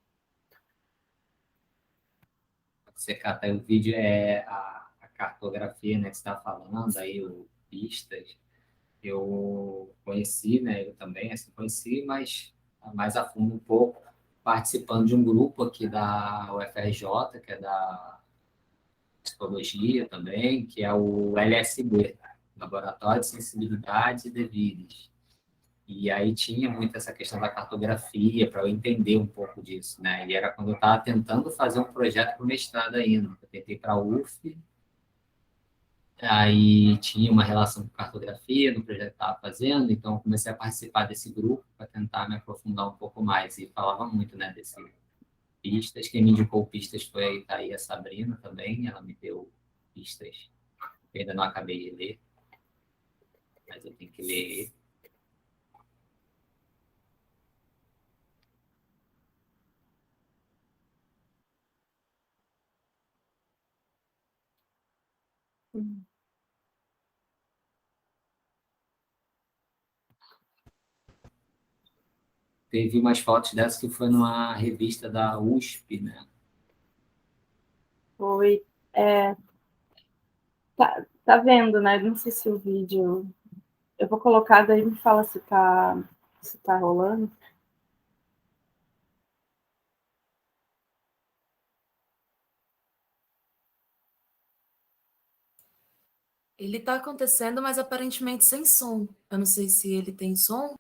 Você cata aí o vídeo, é a cartografia, né, que você está falando, aí o pistas. Eu conheci, né, eu também, assim, conheci, mas mais a fundo um pouco, participando de um grupo aqui da UFRJ, que é da Psicologia também, que é o LSD, Laboratório de Sensibilidade e Devires. E aí tinha muito essa questão da cartografia, para eu entender um pouco disso, né? E era quando eu estava tentando fazer um projeto para o mestrado ainda. Eu tentei para a UF, aí tinha uma relação com cartografia no projeto que estava fazendo, então eu comecei a participar desse grupo para tentar me aprofundar um pouco mais. E falava muito, né, desse pistas. Quem me indicou pistas foi aí a Sabrina também, ela me deu pistas. Eu ainda não acabei de ler, mas eu tenho que ler. Teve umas fotos dessas que foi numa revista da USP, né? Foi. Tá vendo, né? Não sei se o vídeo. Eu vou colocar, daí me fala se tá rolando. Ele está acontecendo, mas aparentemente sem som. Eu não sei se ele tem som.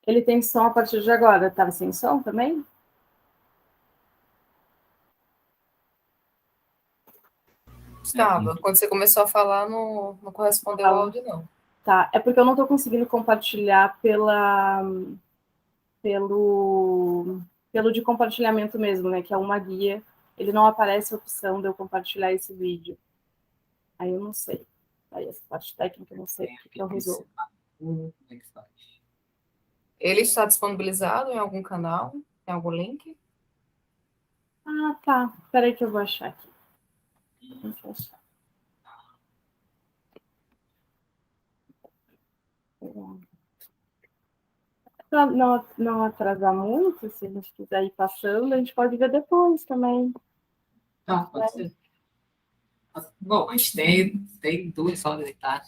Ele tem som a partir de agora. Estava sem som também? Estava. Quando você começou a falar, não correspondeu ao áudio, não. Tá. É porque eu não estou conseguindo compartilhar pelo de compartilhamento mesmo, né? Que é uma guia. Ele não aparece a opção de eu compartilhar esse vídeo. Aí eu não sei. Aí essa parte técnica eu não sei o que eu resolvo. Como é que faz? Ele está disponibilizado em algum canal? Tem algum link? Tá. Espera aí que eu vou achar aqui. Deixa eu achar. Pra não atrasar muito, se a gente quiser ir passando, a gente pode ver depois também. Tá, pode ser. Bom, mas tem 2 horas e tá.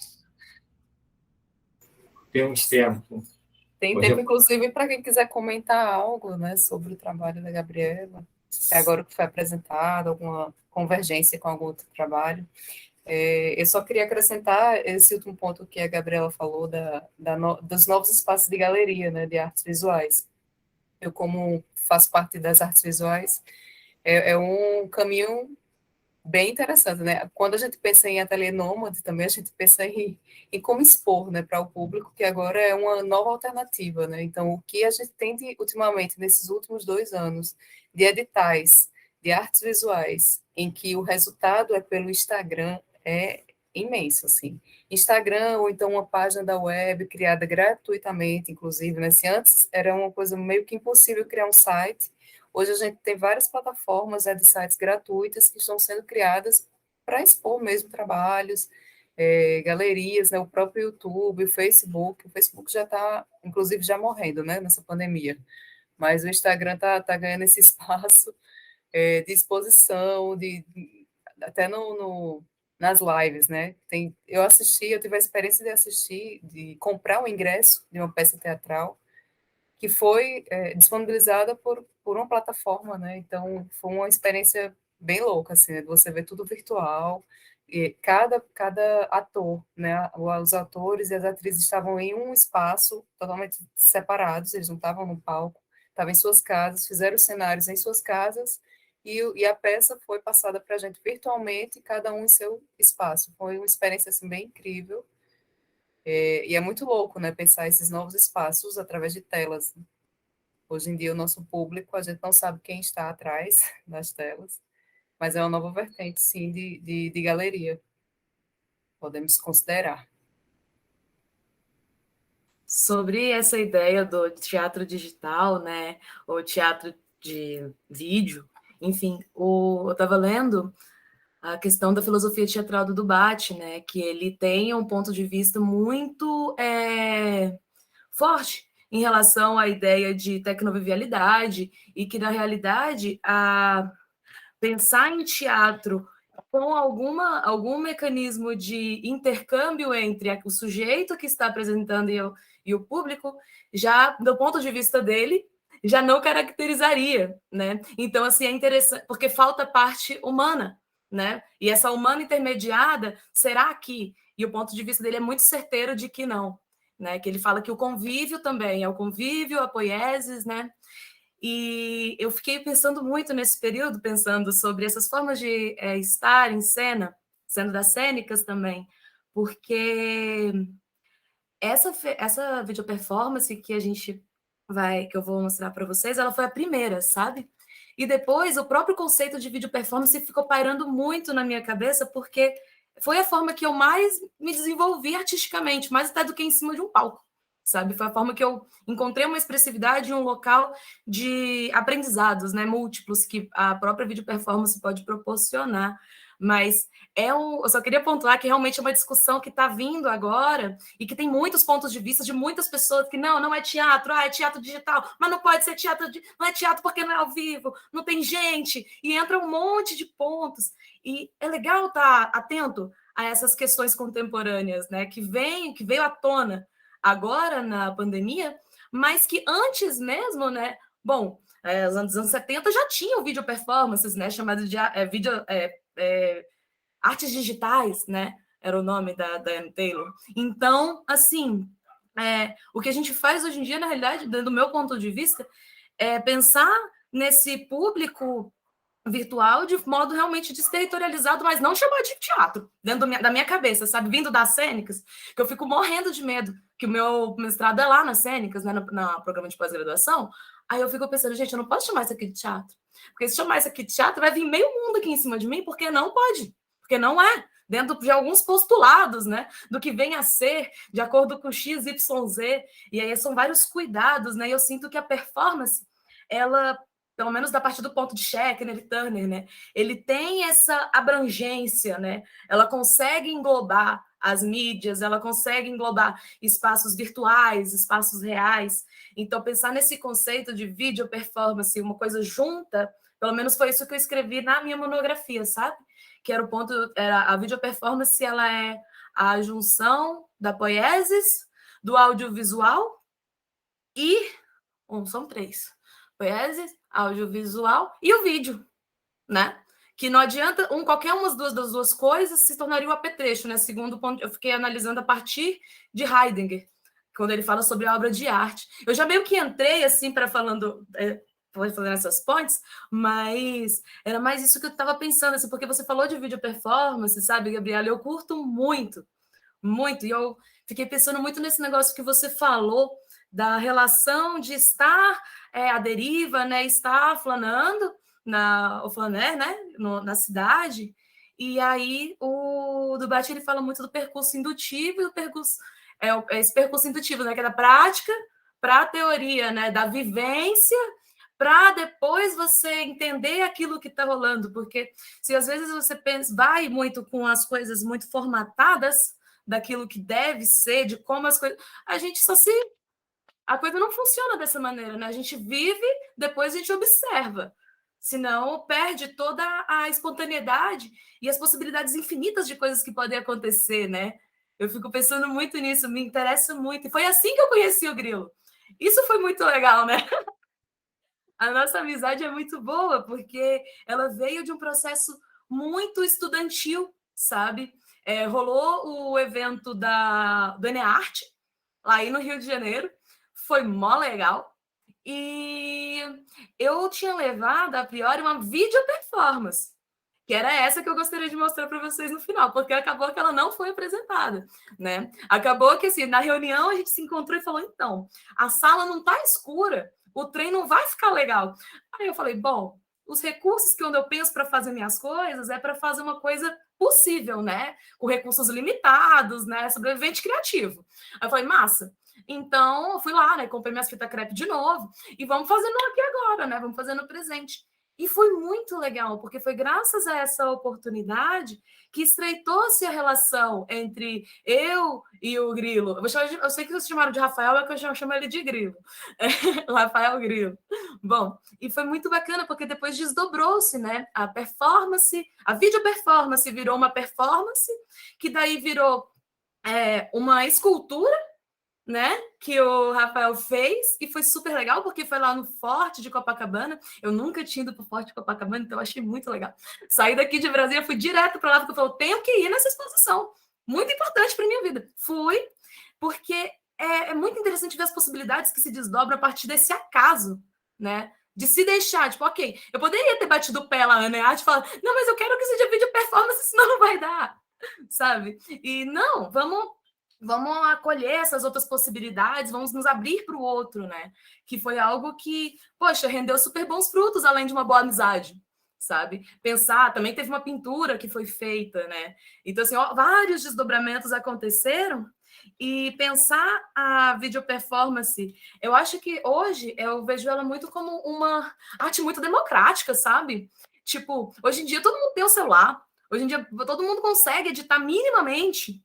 Tem uns tempos. Tem Hoje tempo, eu... inclusive, para quem quiser comentar algo, né, sobre o trabalho da Gabriela, até agora o que foi apresentado, alguma convergência com algum outro trabalho. Eu só queria acrescentar esse último ponto que a Gabriela falou dos novos espaços de galeria, né, de artes visuais. Eu, como faço parte das artes visuais, é um caminho bem interessante, né? Quando a gente pensa em ateliê nômade, também a gente pensa em como expor, né, para o público, que agora é uma nova alternativa, né? Então, o que a gente tem ultimamente, nesses últimos 2 anos, de editais, de artes visuais, em que o resultado é pelo Instagram, é imenso, assim. Instagram, ou então uma página da web criada gratuitamente, inclusive, né? Se antes era uma coisa meio que impossível criar um site, hoje a gente tem várias plataformas, de sites gratuitas que estão sendo criadas para expor mesmo trabalhos, galerias, né, o próprio YouTube, o Facebook já está, inclusive, já morrendo, né, nessa pandemia, mas o Instagram está ganhando esse espaço de exposição, até nas lives, né? Eu tive a experiência de assistir, de comprar um ingresso de uma peça teatral que foi disponibilizada por uma plataforma, né? Então, foi uma experiência bem louca, assim, né? De você ver tudo virtual, e cada ator, né? Os atores e as atrizes estavam em um espaço totalmente separados, eles não estavam no palco, estavam em suas casas, fizeram os cenários em suas casas, e a peça foi passada para a gente virtualmente, cada um em seu espaço. Foi uma experiência, assim, bem incrível, e é muito louco, né? Pensar esses novos espaços através de telas. Hoje em dia, o nosso público, a gente não sabe quem está atrás das telas, mas é uma nova vertente, sim, de galeria. Podemos considerar. Sobre essa ideia do teatro digital, né, ou teatro de vídeo, enfim, eu estava lendo a questão da filosofia teatral do Dubat, né, que ele tem um ponto de vista muito forte em relação à ideia de tecnovivialidade e que, na realidade, pensar em teatro com algum mecanismo de intercâmbio entre o sujeito que está apresentando e o público, já, do ponto de vista dele, já não caracterizaria, né? Então, assim, é interessante, porque falta parte humana, né? E essa humana intermediada, será que... E o ponto de vista dele é muito certeiro de que não, né? Que ele fala que o convívio também é o convívio, a poiesis, né? E eu fiquei pensando muito nesse período, pensando sobre essas formas de estar em cena, sendo das cênicas também, porque essa video performance que eu vou mostrar para vocês, ela foi a primeira, sabe? E depois o próprio conceito de video performance ficou pairando muito na minha cabeça, porque foi a forma que eu mais me desenvolvi artisticamente, mais até do que em cima de um palco, sabe? Foi a forma que eu encontrei uma expressividade em um local de aprendizados, né, múltiplos, que a própria video performance pode proporcionar. Mas eu só queria pontuar que realmente é uma discussão que está vindo agora e que tem muitos pontos de vista de muitas pessoas que não é teatro, é teatro digital, mas não pode ser teatro, não é teatro porque não é ao vivo, não tem gente, e entra um monte de pontos. E é legal estar atento a essas questões contemporâneas, né, que veio à tona agora na pandemia, mas que antes mesmo, né, bom, os anos 70 já tinham vídeo performances, né, chamado de artes digitais, né, era o nome da Anne Taylor. Então, assim, o que a gente faz hoje em dia, na realidade, do meu ponto de vista, é pensar nesse público virtual de modo realmente desterritorializado, mas não chamar de teatro, dentro da minha cabeça, sabe? Vindo das cênicas, que eu fico morrendo de medo, que o meu mestrado é lá nas cênicas, né, no programa de pós-graduação, aí eu fico pensando, gente, eu não posso chamar isso aqui de teatro, porque se chamar isso aqui de teatro, vai vir meio mundo aqui em cima de mim, porque não pode, porque não é, dentro de alguns postulados, né, do que vem a ser, de acordo com X, Y, Z, e aí são vários cuidados, né, e eu sinto que a performance, ela, pelo menos da parte do ponto de Schechner e Turner, né, ele tem essa abrangência, né, ela consegue englobar as mídias, ela consegue englobar espaços virtuais, espaços reais. Então, pensar nesse conceito de vídeo performance, uma coisa junta, pelo menos foi isso que eu escrevi na minha monografia, sabe? Que era o ponto, a vídeo performance, ela é a junção da poiesis, do audiovisual e... são três. Poiesis, audiovisual e o vídeo, né? Que não adianta, qualquer uma das duas coisas se tornaria o apetrecho, né? Segundo ponto, eu fiquei analisando a partir de Heidegger, quando ele fala sobre a obra de arte. Eu já meio que entrei, assim, para fazendo essas pontes, mas era mais isso que eu estava pensando, assim, porque você falou de vídeo performance, sabe, Gabriela? Eu curto muito, muito, e eu fiquei pensando muito nesse negócio que você falou, da relação de estar à deriva, né, estar flanando, o flaner, né, na cidade, e aí o Dubat, ele fala muito do percurso indutivo e o percurso, esse percurso indutivo, né, que é da prática para a teoria, né, da vivência, para depois você entender aquilo que está rolando, porque se às vezes você vai muito com as coisas muito formatadas daquilo que deve ser, de como as coisas... A coisa não funciona dessa maneira, né? A gente vive, depois a gente observa, Senão perde toda a espontaneidade e as possibilidades infinitas de coisas que podem acontecer, né? Eu fico pensando muito nisso, me interessa muito. E foi assim que eu conheci o Grilo. Isso foi muito legal, né? A nossa amizade é muito boa, porque ela veio de um processo muito estudantil, sabe? Rolou o evento do Enearte, lá aí no Rio de Janeiro, foi mó legal. E eu tinha levado, a priori, uma video performance, que era essa que eu gostaria de mostrar para vocês no final, porque acabou que ela não foi apresentada, né? Acabou que, assim, na reunião a gente se encontrou e falou, então, a sala não tá escura, o trem não vai ficar legal. Aí eu falei, bom, os recursos que eu penso para fazer minhas coisas é para fazer uma coisa possível, né? Com recursos limitados, né? Sobrevivente criativo. Aí eu falei, massa. Então, eu fui lá, né? Comprei minhas fitas crepe de novo e vamos fazendo aqui agora, né? Vamos fazendo presente. E foi muito legal, porque foi graças a essa oportunidade que estreitou-se a relação entre eu e o Grilo. Eu sei que vocês chamaram de Rafael, é que eu já chamo ele de Grilo. O Rafael Grilo. Bom, e foi muito bacana, porque depois desdobrou-se, né? A performance, a video performance virou uma performance, que daí virou uma escultura, né, que o Rafael fez, e foi super legal, porque foi lá no Forte de Copacabana. Eu nunca tinha ido para o Forte de Copacabana, então eu achei muito legal. Saí daqui de Brasília, fui direto para lá, porque eu falei, tenho que ir nessa exposição, muito importante para minha vida. Fui, porque é muito interessante ver as possibilidades que se desdobram a partir desse acaso, né, de se deixar, tipo, ok, eu poderia ter batido o pé lá, né, e falar, não, mas eu quero que seja vídeo performance, senão não vai dar, sabe? E não, vamos acolher essas outras possibilidades, vamos nos abrir para o outro, né? Que foi algo que, poxa, rendeu super bons frutos, além de uma boa amizade, sabe? Pensar, também teve uma pintura que foi feita, né? Então, assim, vários desdobramentos aconteceram, e pensar a video performance, eu acho que hoje eu vejo ela muito como uma arte muito democrática, sabe? Tipo, hoje em dia todo mundo tem um celular, hoje em dia todo mundo consegue editar minimamente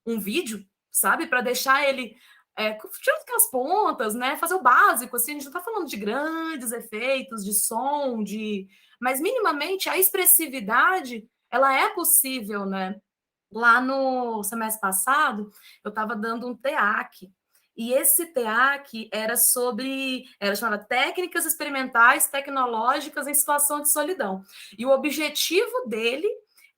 um vídeo, sabe? Para deixar ele tirando aquelas pontas, né? Fazer o básico, assim, a gente não está falando de grandes efeitos, de som, mas minimamente a expressividade, ela é possível, né? Lá no semestre passado, eu estava dando um TEAC, e esse TEAC era chamado Técnicas Experimentais Tecnológicas em Situação de Solidão. E o objetivo dele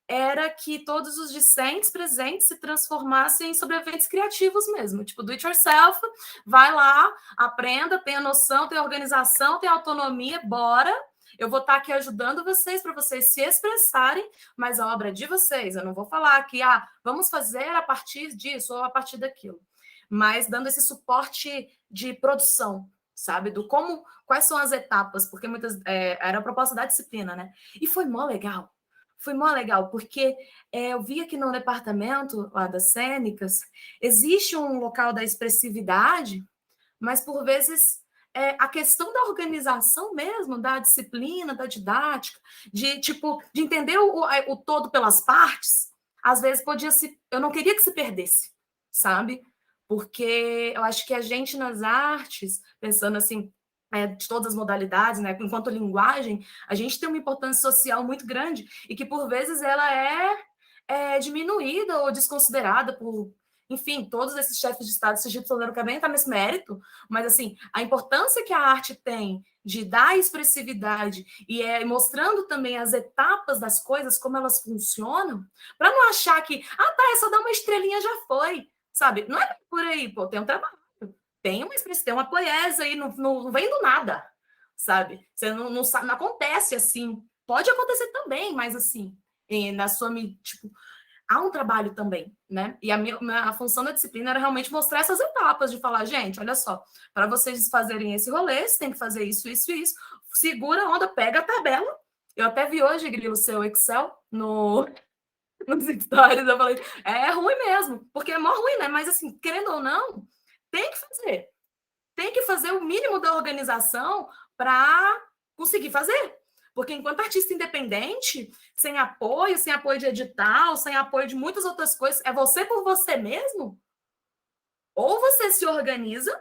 era que todos os discentes presentes se transformassem em sobreviventes criativos mesmo, tipo, do it yourself, vai lá, aprenda, tenha noção, tenha organização, tenha autonomia, bora, eu vou estar aqui ajudando vocês para vocês se expressarem, mas a obra é de vocês, eu não vou falar que, vamos fazer a partir disso ou a partir daquilo, mas dando esse suporte de produção, sabe, quais são as etapas, porque era a proposta da disciplina, né, e foi mó legal, porque eu vi aqui no departamento lá das cênicas, existe um local da expressividade, mas por vezes a questão da organização mesmo, da disciplina, da didática, de entender o todo pelas partes, às vezes eu não queria que se perdesse, sabe? Porque eu acho que a gente nas artes, pensando assim, de todas as modalidades, né? Enquanto linguagem, a gente tem uma importância social muito grande e que, por vezes, ela é diminuída ou desconsiderada por, enfim, todos esses chefes de Estado, esses egípcios, que nem está nesse mérito, mas, assim, a importância que a arte tem de dar expressividade e mostrando também as etapas das coisas, como elas funcionam, para não achar que, é só dar uma estrelinha, já foi, sabe? Não é por aí, pô, tem um trabalho. Tem uma poesia aí, não vem do nada, sabe? Você não sabe, não acontece assim. Pode acontecer também, mas assim, na sua, tipo, há um trabalho também, né? E a função da disciplina era realmente mostrar essas etapas, de falar, gente, olha só, para vocês fazerem esse rolê, você tem que fazer isso, isso e isso. Segura a onda, pega a tabela. Eu até vi hoje, Grilo, o seu Excel nos stories, eu falei, é ruim mesmo, porque é mó ruim, né? Mas assim, querendo ou não, tem que fazer o mínimo da organização para conseguir fazer. Porque enquanto artista independente, sem apoio de edital, sem apoio de muitas outras coisas, é você por você mesmo, ou você se organiza,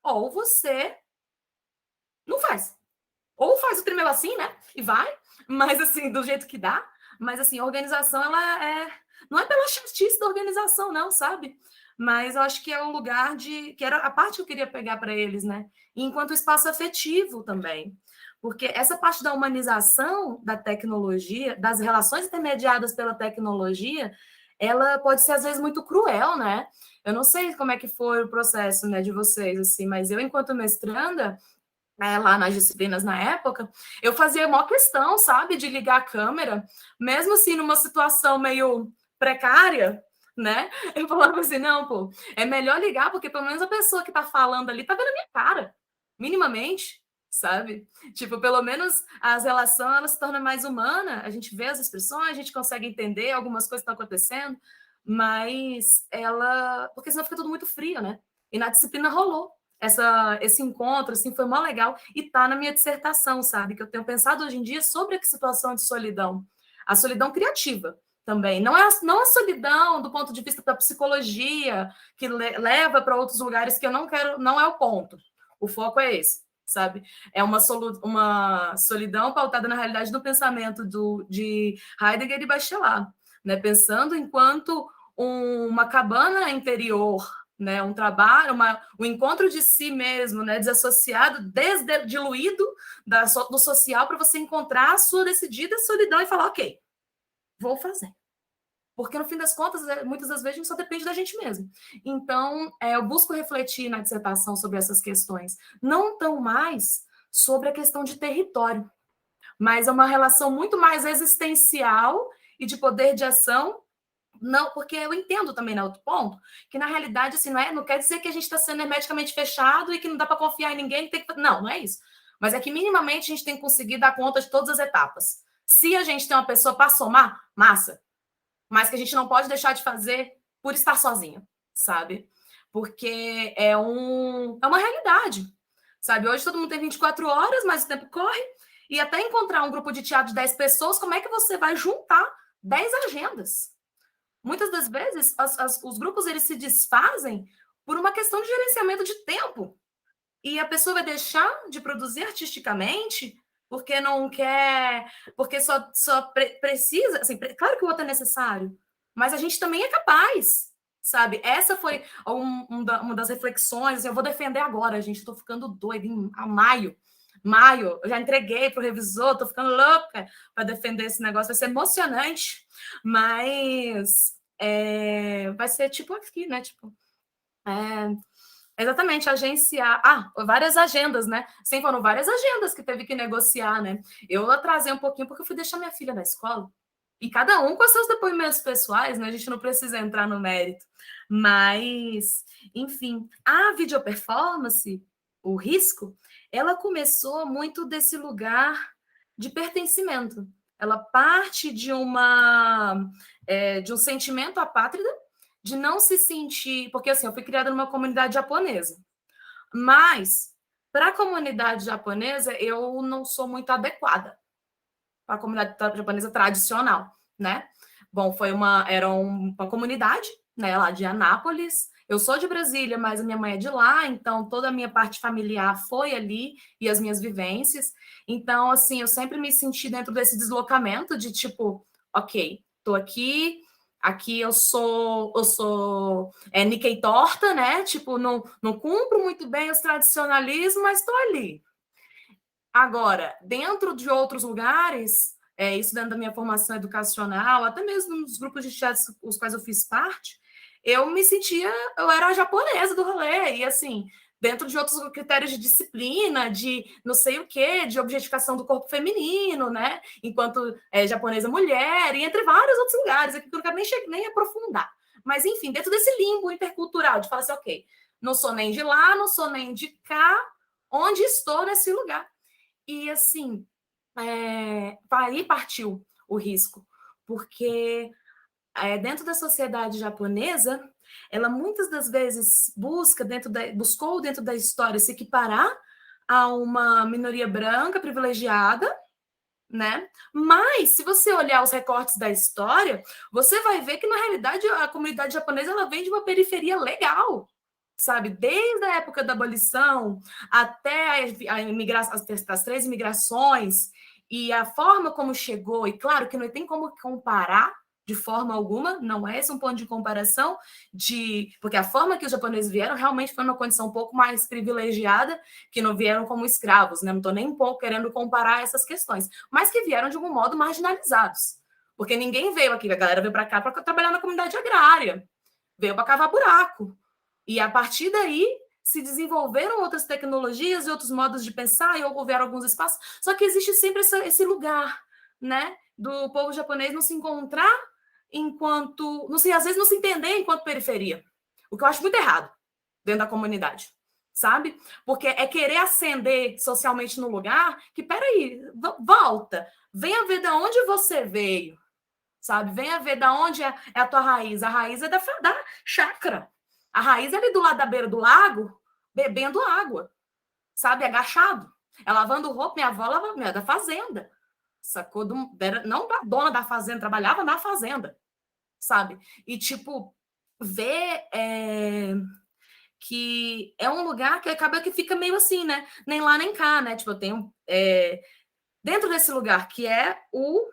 ou você não faz. Ou faz o tremelo assim, né? E vai, mas assim, do jeito que dá. Mas assim, a organização, ela não é pela chatice da organização, não, sabe? Mas eu acho que é o lugar que era a parte que eu queria pegar para eles, né? E enquanto espaço afetivo também. Porque essa parte da humanização da tecnologia, das relações intermediadas pela tecnologia, ela pode ser, às vezes, muito cruel, né? Eu não sei como é que foi o processo, né, de vocês, assim, mas eu, enquanto mestranda, lá nas disciplinas na época, eu fazia maior questão, sabe, de ligar a câmera, mesmo assim, numa situação meio precária, né? Eu falava assim, não, pô, é melhor ligar, porque pelo menos a pessoa que tá falando ali tá vendo a minha cara, minimamente, sabe? Tipo, pelo menos as relações, elas se tornam mais humanas, a gente vê as expressões, a gente consegue entender algumas coisas que estão acontecendo, mas porque senão fica tudo muito frio, né? E na disciplina rolou esse encontro, assim, foi mó legal, e tá na minha dissertação, sabe? Que eu tenho pensado hoje em dia sobre a situação de solidão, a solidão criativa também, não a solidão do ponto de vista da psicologia, que leva para outros lugares que eu não quero, não é o ponto, o foco é esse, sabe? É uma solidão pautada na realidade do pensamento de Heidegger e Bachelard, né? Pensando enquanto uma cabana interior, né, um trabalho, o encontro de si mesmo, né, desassociado, diluído do social para você encontrar a sua decidida solidão e falar, ok, vou fazer. Porque, no fim das contas, muitas das vezes a gente só depende da gente mesmo. Então, eu busco refletir na dissertação sobre essas questões. Não tão mais sobre a questão de território, mas é uma relação muito mais existencial e de poder de ação. Não, porque eu entendo também, no outro ponto, que na realidade, assim, não quer dizer que a gente está sendo hermeticamente fechado e que não dá para confiar em ninguém. Não é isso. Mas é que minimamente a gente tem que conseguir dar conta de todas as etapas. Se a gente tem uma pessoa para somar, massa. Mas que a gente não pode deixar de fazer por estar sozinho, sabe? Porque é uma realidade, sabe? Hoje todo mundo tem 24 horas, mas o tempo corre. E até encontrar um grupo de teatro de 10 pessoas, como é que você vai juntar 10 agendas? Muitas das vezes, os grupos eles se desfazem por uma questão de gerenciamento de tempo. E a pessoa vai deixar de produzir artisticamente porque não quer, porque só precisa. Assim, claro que o outro é necessário, mas a gente também é capaz, sabe? Essa foi uma das reflexões. Assim, eu vou defender agora, gente. Estou ficando doida a maio. Eu já entreguei para o revisor, estou ficando louca para defender esse negócio. Vai ser emocionante, mas vai ser tipo aqui, né? Tipo, exatamente, agenciar. Várias agendas, né? Sim, foram várias agendas que teve que negociar, né? Eu atrasei um pouquinho porque eu fui deixar minha filha na escola. E cada um com seus depoimentos pessoais, né? A gente não precisa entrar no mérito. Mas, enfim, a videoperformance, o risco, ela começou muito desse lugar de pertencimento. Ela parte de um sentimento apátrida, de não se sentir... Porque, assim, eu fui criada numa comunidade japonesa. Mas, para a comunidade japonesa, eu não sou muito adequada para a comunidade japonesa tradicional, né? Bom, era uma comunidade, né, lá de Anápolis. Eu sou de Brasília, mas a minha mãe é de lá, então toda a minha parte familiar foi ali e as minhas vivências. Então, assim, eu sempre me senti dentro desse deslocamento de tipo, ok, tô aqui eu sou Nikkei torta, né? Tipo, não cumpro muito bem os tradicionalismos, mas estou ali. Agora, dentro de outros lugares, isso dentro da minha formação educacional, até mesmo nos grupos de teatro os quais eu fiz parte, eu era a japonesa do rolê, e assim, dentro de outros critérios de disciplina, de não sei o quê, de objetificação do corpo feminino, né? Enquanto japonesa mulher, e entre vários outros lugares, aqui que eu não quero nem aprofundar. Mas, enfim, dentro desse limbo intercultural, de falar assim, ok, não sou nem de lá, não sou nem de cá, onde estou nesse lugar? E, assim, aí partiu o risco, porque dentro da sociedade japonesa, ela muitas das vezes buscou dentro da história se equiparar a uma minoria branca privilegiada, né? Mas, se você olhar os recortes da história, você vai ver que, na realidade, a comunidade japonesa ela vem de uma periferia legal, sabe? Desde a época da abolição até as 3 imigrações e a forma como chegou, e claro que não tem como comparar de forma alguma, não é esse um ponto de comparação, porque a forma que os japoneses vieram realmente foi uma condição um pouco mais privilegiada, que não vieram como escravos, né? Não estou nem um pouco querendo comparar essas questões, mas que vieram de algum modo marginalizados, porque ninguém veio aqui, a galera veio para cá para trabalhar na comunidade agrária, veio para cavar buraco, e a partir daí se desenvolveram outras tecnologias e outros modos de pensar, e houveram alguns espaços, só que existe sempre esse lugar, né, do povo japonês não se encontrar enquanto, não sei, às vezes não se entender enquanto periferia, o que eu acho muito errado dentro da comunidade, sabe? Porque é querer ascender socialmente no lugar que, peraí, volta, venha ver de onde você veio, sabe? Venha ver de onde é a tua raiz. A raiz é da chácara. A raiz é ali do lado da beira do lago, bebendo água, sabe? Agachado. É lavando roupa. Minha avó lavava, da fazenda. Sacou? Não da dona da fazenda, trabalhava na fazenda, sabe? E, tipo, ver que é um lugar que acaba que fica meio assim, né? Nem lá, nem cá, né? Tipo, eu tenho... dentro desse lugar, que é o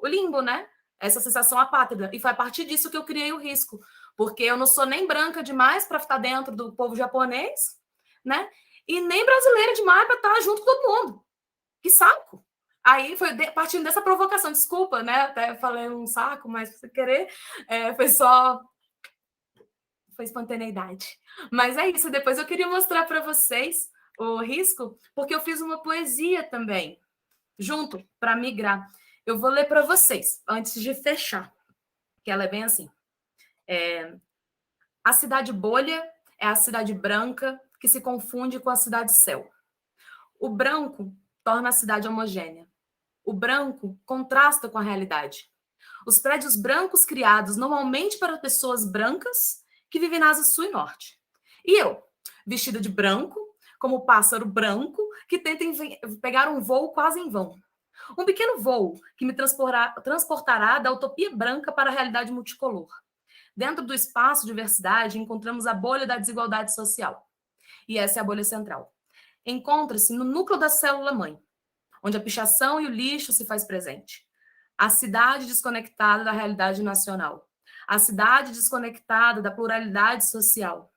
limbo, né? Essa sensação apátrida. E foi a partir disso que eu criei o risco. Porque eu não sou nem branca demais para estar dentro do povo japonês, né? E nem brasileira demais para estar junto com todo mundo. Que saco! Aí foi partindo dessa provocação, desculpa, né? Até falei um saco, mas se você querer, foi espontaneidade. Mas é isso, depois eu queria mostrar para vocês o risco, porque eu fiz uma poesia também, junto, para migrar. Eu vou ler para vocês, antes de fechar, que ela é bem assim. A cidade bolha é a cidade branca que se confunde com a cidade céu. O branco torna a cidade homogênea. O branco contrasta com a realidade. Os prédios brancos criados normalmente para pessoas brancas que vivem na Asa Sul e Norte. E eu, vestida de branco, como pássaro branco, que tenta pegar um voo quase em vão. Um pequeno voo que me transportará da utopia branca para a realidade multicolor. Dentro do espaço diversidade, encontramos a bolha da desigualdade social. E essa é a bolha central. Encontra-se no núcleo da célula-mãe, onde a pichação e o lixo se faz presente. A cidade desconectada da realidade nacional. A cidade desconectada da pluralidade social.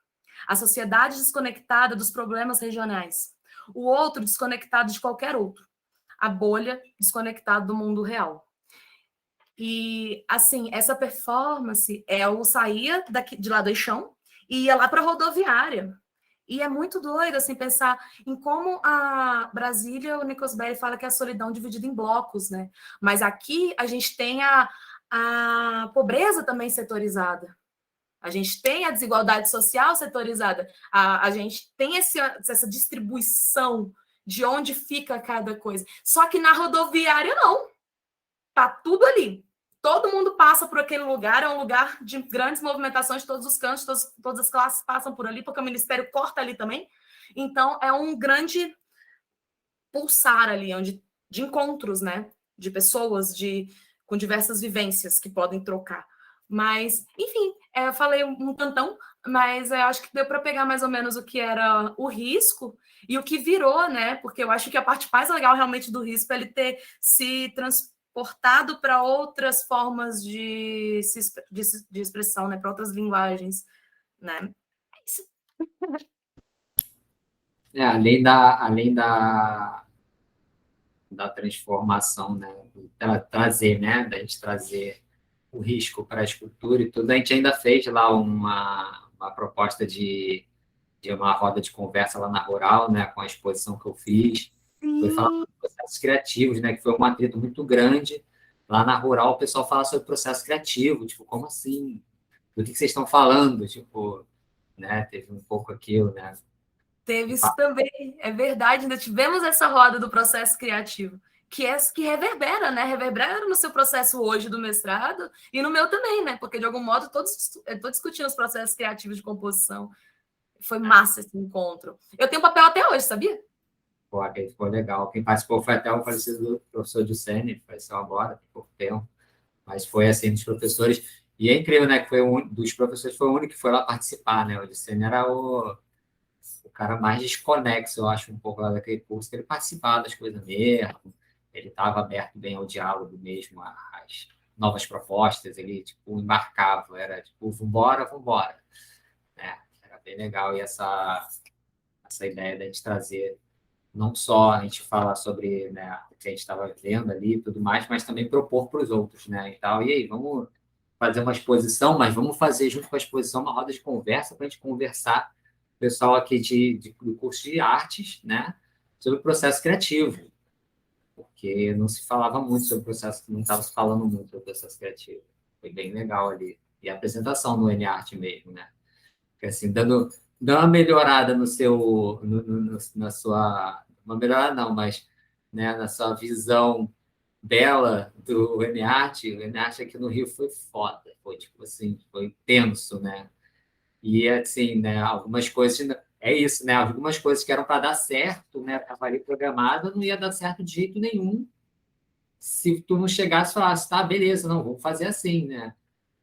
A sociedade desconectada dos problemas regionais. O outro desconectado de qualquer outro. A bolha desconectada do mundo real. E, assim, essa performance, eu saía de lá do Eixão e ia lá para a rodoviária. E é muito doido, assim, pensar em como a Brasília, o Nicolas Berry fala que é a solidão dividida em blocos, né? Mas aqui a gente tem a pobreza também setorizada. A gente tem a desigualdade social setorizada. A gente tem essa distribuição de onde fica cada coisa. Só que na rodoviária, não. Tá tudo ali. Todo mundo passa por aquele lugar, é um lugar de grandes movimentações de todos os cantos, todas as classes passam por ali, porque o Ministério corta ali também. Então, é um grande pulsar ali, de encontros, né? De pessoas com diversas vivências que podem trocar. Mas, enfim, eu falei um tantão, mas eu acho que deu para pegar mais ou menos o que era o risco e o que virou, né? Porque eu acho que a parte mais legal realmente do risco é ele ter se transportado para outras formas de expressão, né? Para outras linguagens, né? É isso. Além da transformação, né? Trazer, né? Da gente trazer o risco para a escultura e tudo, a gente ainda fez lá uma proposta de uma roda de conversa lá na Rural, né? Com a exposição que eu fiz. Foi falar sobre processos criativos, né? Que foi um atrito muito grande. Lá na Rural, o pessoal fala sobre processo criativo, tipo, como assim? Do que vocês estão falando? Tipo, né? Teve um pouco aquilo, né? Teve isso também, é verdade, ainda tivemos essa roda do processo criativo, que reverbera, né? Reverbera no seu processo hoje do mestrado e no meu também, né? Porque, de algum modo, eu estou discutindo os processos criativos de composição. Foi massa esse encontro. Eu tenho papel até hoje, sabia? Pô, aquele ficou legal. Quem participou foi até o falecido professor Giussene, faleceu agora, tem pouco tempo. Mas foi, assim, dos professores. E é incrível, né, que foi dos professores, foi o único que foi lá participar, né? O Licínio era o cara mais desconexo, eu acho, um pouco lá daquele curso, que ele participava das coisas mesmo, ele estava aberto bem ao diálogo mesmo, às novas propostas, ele, tipo, embarcava, era tipo, vambora, vambora, né? Era bem legal, e essa ideia da gente trazer, não só a gente falar sobre, né, o que a gente estava vendo ali e tudo mais, mas também propor para os outros, né, e tal, e aí, vamos fazer uma exposição, mas vamos fazer junto com a exposição uma roda de conversa para a gente conversar, o pessoal aqui do curso de artes, né, sobre o processo criativo, porque não se falava muito sobre o processo, não estava se falando muito sobre o processo criativo. Foi bem legal ali. E a apresentação no NART mesmo, né? Porque, assim, dando uma melhorada no seu, na sua, uma melhorada não, mas, né, na sua visão bela do NART, o NART aqui no Rio foi foda, foi tipo assim, foi tenso, né? E assim, né, algumas coisas é isso, né? Algumas coisas que eram para dar certo, né, estava ali programada, não ia dar certo de jeito nenhum se tu não chegasse e falasse, tá, beleza, não, vamos fazer assim, né?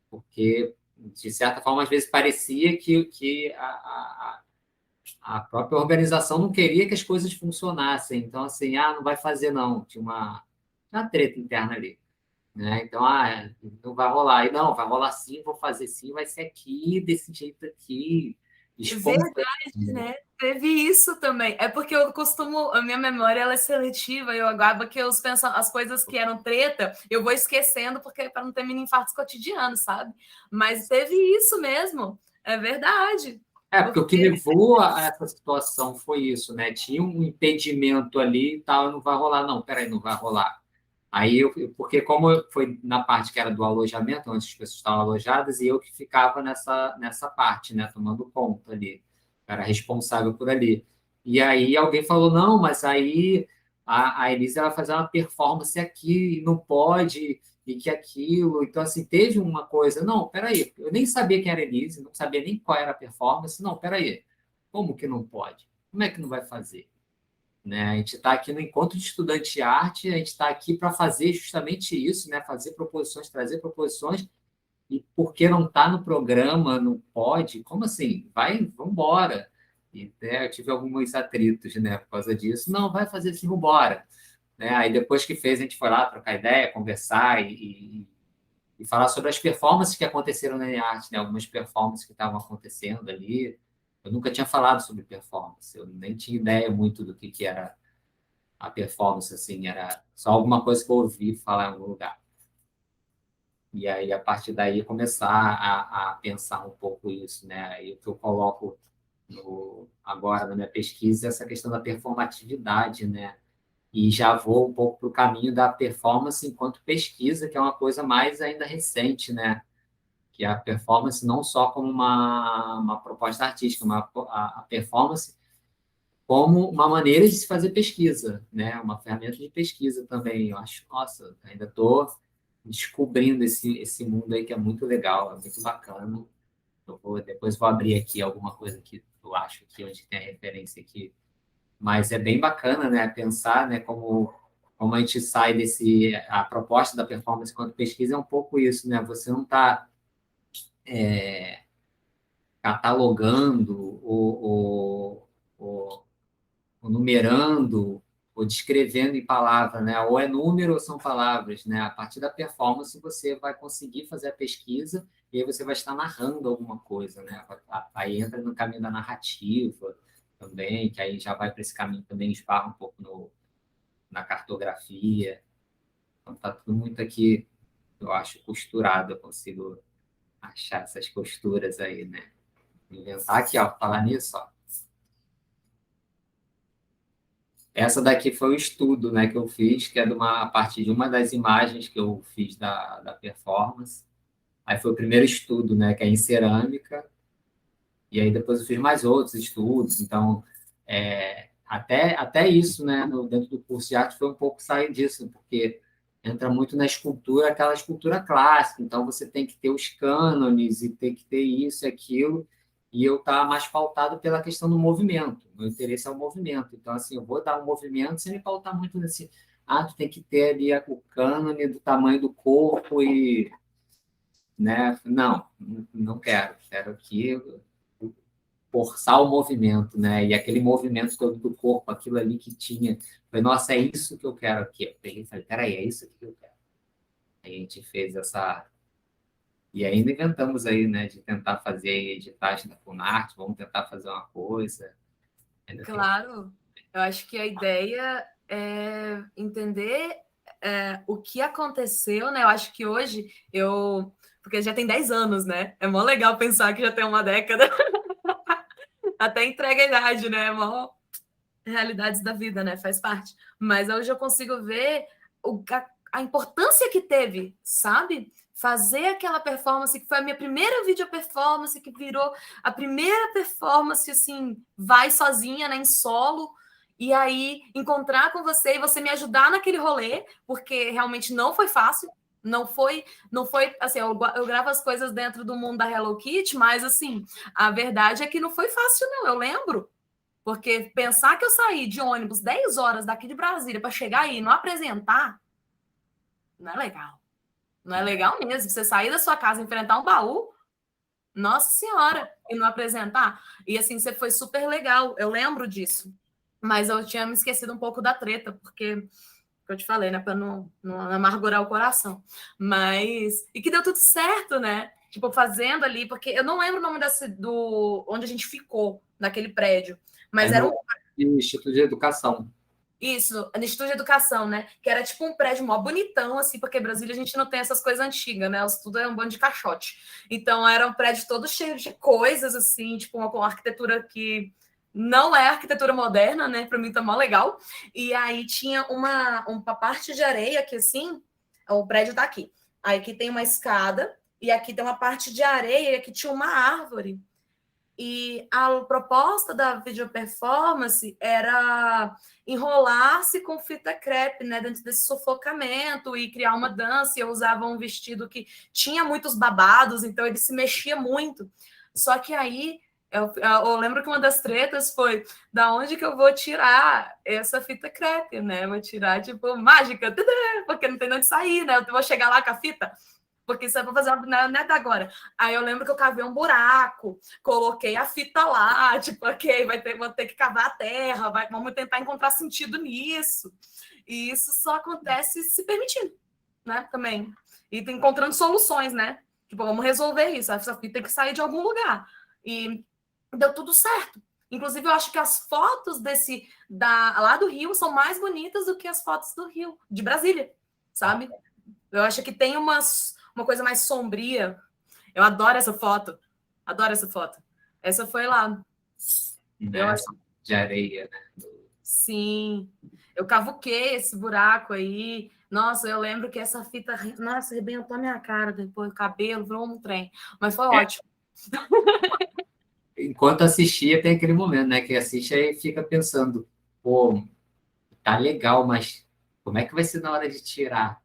Porque, de certa forma, às vezes parecia que a própria organização não queria que as coisas funcionassem. Então, assim, não vai fazer, não. Tinha uma treta interna ali, né? Então, não vai rolar. E não, vai rolar sim, vou fazer sim, vai ser aqui, desse jeito aqui, espontâneo. Verdade, né? Teve isso também. É porque eu costumo, a minha memória ela é seletiva, eu acabo que as coisas que eram treta, eu vou esquecendo porque para não ter mini infartos cotidianos, sabe? Mas teve isso mesmo. É verdade. Porque o que levou a essa situação foi isso, né? Tinha um impedimento ali e tal, não vai rolar, não, peraí, não vai rolar. Aí, porque como foi na parte que era do alojamento, onde as pessoas estavam alojadas, e eu que ficava nessa parte, né? Tomando conta ali, era responsável por ali. E aí alguém falou, não, mas aí a Elisa vai fazer uma performance aqui, e não pode, e que aquilo. Então, assim, teve uma coisa. Não, peraí, eu nem sabia quem era a Elise, não sabia nem qual era a performance. Não, peraí, como que não pode? Como é que não vai fazer? Né? A gente está aqui no Encontro de Estudante de Arte, a gente está aqui para fazer justamente isso, né? Fazer proposições, trazer proposições, e porque não está no programa, não pode? Como assim? Vamos embora. E eu tive alguns atritos, né, por causa disso. Não, vai fazer assim, vamos embora. Né? Aí depois que fez, a gente foi lá trocar ideia, conversar e falar sobre as performances que aconteceram na arte, né? Algumas performances que estavam acontecendo ali. Eu nunca tinha falado sobre performance, eu nem tinha ideia muito do que era a performance, assim, era só alguma coisa que eu ouvi falar em algum lugar. E aí, a partir daí, começar a pensar um pouco isso, né? Aí o que eu coloco agora na minha pesquisa é essa questão da performatividade, né? E já vou um pouco para o caminho da performance enquanto pesquisa, que é uma coisa mais ainda recente, né? Que é a performance não só como uma proposta artística, a performance como uma maneira de se fazer pesquisa, né? Uma ferramenta de pesquisa também. Eu acho, nossa, ainda estou descobrindo esse mundo aí que é muito legal, é muito bacana. Depois vou abrir aqui alguma coisa que eu acho que onde tem a referência aqui. Mas é bem bacana, né? Pensar, né? Como a gente sai a proposta da performance quanto pesquisa é um pouco isso, né? Você não está catalogando ou numerando ou descrevendo em palavra, né? Ou é número ou são palavras, né? A partir da performance você vai conseguir fazer a pesquisa e aí você vai estar narrando alguma coisa, né? Aí entra no caminho da narrativa também, que aí já vai para esse caminho também, esbarra um pouco na cartografia. Então tá tudo muito aqui, eu acho, costurado, eu consigo achar essas costuras aí, né? Inventar aqui, ó, falar nisso, ó. Essa daqui foi o estudo, né, que eu fiz, que é a partir de uma das imagens que eu fiz da performance. Aí foi o primeiro estudo, né, que é em cerâmica, e aí depois eu fiz mais outros estudos. Então, até isso, né, dentro do curso de arte foi um pouco sair disso, porque entra muito na escultura, aquela escultura clássica. Então, você tem que ter os cânones e tem que ter isso e aquilo, e eu estava mais pautado pela questão do movimento. Meu interesse é o movimento. Então, assim, eu vou dar um movimento sem me pautar muito nesse... tu tem que ter ali o cânone do tamanho do corpo né? Não, não quero. Quero aqui forçar o movimento, né? E aquele movimento todo do corpo, aquilo ali que tinha. Falei, nossa, é isso que eu quero aqui. Eu peguei e falei, peraí, é isso aqui que eu quero. Aí a gente fez essa. E ainda inventamos aí, né, de tentar fazer editagem da Funarte, vamos tentar fazer uma coisa. Ainda tem... Claro, eu acho que a ideia é entender o que aconteceu, né? Eu acho que hoje porque já tem 10 anos, né? É mó legal pensar que já tem uma década. Até entrega a idade, né? Mó realidades da vida, né? Faz parte. Mas hoje eu consigo ver a importância que teve, sabe? Fazer aquela performance que foi a minha primeira video performance, que virou a primeira performance, assim, vai sozinha, né, em solo, e aí encontrar com você e você me ajudar naquele rolê, porque realmente não foi fácil, não foi assim, eu gravo as coisas dentro do mundo da Hello Kitty, mas assim, a verdade é que não foi fácil, não, eu lembro. Porque pensar que eu saí de ônibus 10 horas daqui de Brasília para chegar aí e não apresentar, não é legal. Não é legal mesmo. Você sair da sua casa, enfrentar um baú, nossa senhora, e não apresentar. E assim, você foi super legal. Eu lembro disso. Mas eu tinha me esquecido um pouco da treta, porque eu te falei, né? Para não amargurar o coração. Mas. E que deu tudo certo, né? Tipo, fazendo ali, porque eu não lembro o nome onde a gente ficou, naquele prédio. Mas era um Instituto de Educação. Isso, no Instituto de Educação, né? Que era tipo um prédio mó bonitão, assim, porque Brasília a gente não tem essas coisas antigas, né? Tudo é um bando de caixote. Então era um prédio todo cheio de coisas, assim, tipo uma arquitetura que não é arquitetura moderna, né? Para mim tá mó legal. E aí tinha uma parte de areia que, assim, o prédio tá aqui. Aí aqui tem uma escada, e aqui tem uma parte de areia, e aqui tinha uma árvore. E a proposta da video performance era enrolar-se com fita crepe, né, dentro desse sufocamento e criar uma dança. Eu usava um vestido que tinha muitos babados, então ele se mexia muito. Só que aí eu lembro que uma das tretas foi da onde que eu vou tirar essa fita crepe, né? Vou tirar, tipo, mágica, porque não tem onde sair, né? Eu vou chegar lá com a fita. Porque isso é para fazer uma neta agora. Aí eu lembro que eu cavei um buraco, coloquei a fita lá, tipo, ok, vou ter que cavar a terra, vamos tentar encontrar sentido nisso. E isso só acontece se permitindo, né? Também. E encontrando soluções, né? Tipo, vamos resolver isso. Essa fita tem que sair de algum lugar. E deu tudo certo. Inclusive, eu acho que as fotos lá do Rio são mais bonitas do que as fotos do Rio, de Brasília, sabe? Eu acho que tem uma coisa mais sombria. Eu adoro essa foto. Adoro essa foto. Essa foi lá. Eu acho... De areia, né? Sim. Eu cavuquei esse buraco aí. Nossa, eu lembro que essa fita... Nossa, arrebentou a minha cara depois, o cabelo, virou um trem. Mas foi ótimo. Enquanto assistia, tem aquele momento, né? Que assiste aí fica pensando, pô, tá legal, mas como é que vai ser na hora de tirar?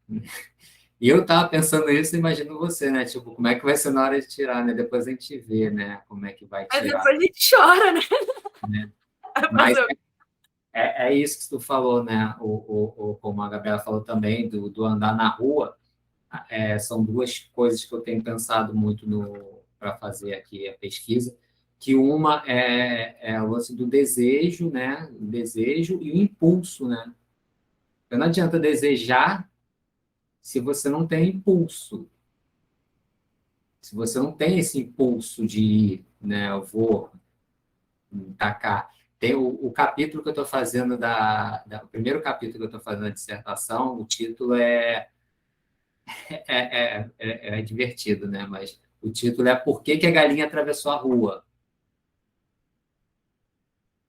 E eu tava pensando isso, imagino você, né? Tipo, como é que vai ser na hora de tirar, né? Depois a gente vê, né? Como é que vai Mas tirar. depois a gente chora, né? Né? Mas é isso que tu falou, né? Como a Gabriela falou também, do andar na rua. São duas coisas que eu tenho pensado muito para fazer aqui a pesquisa, que uma é o lance do desejo, né? O desejo e o impulso, né? Então, não adianta desejar se você não tem impulso. Se você não tem esse impulso de ir, né? Eu vou tacar. Tem o capítulo que eu estou fazendo o primeiro capítulo que eu estou fazendo da dissertação, o título é divertido, né? Mas o título é Por que a galinha atravessou a rua?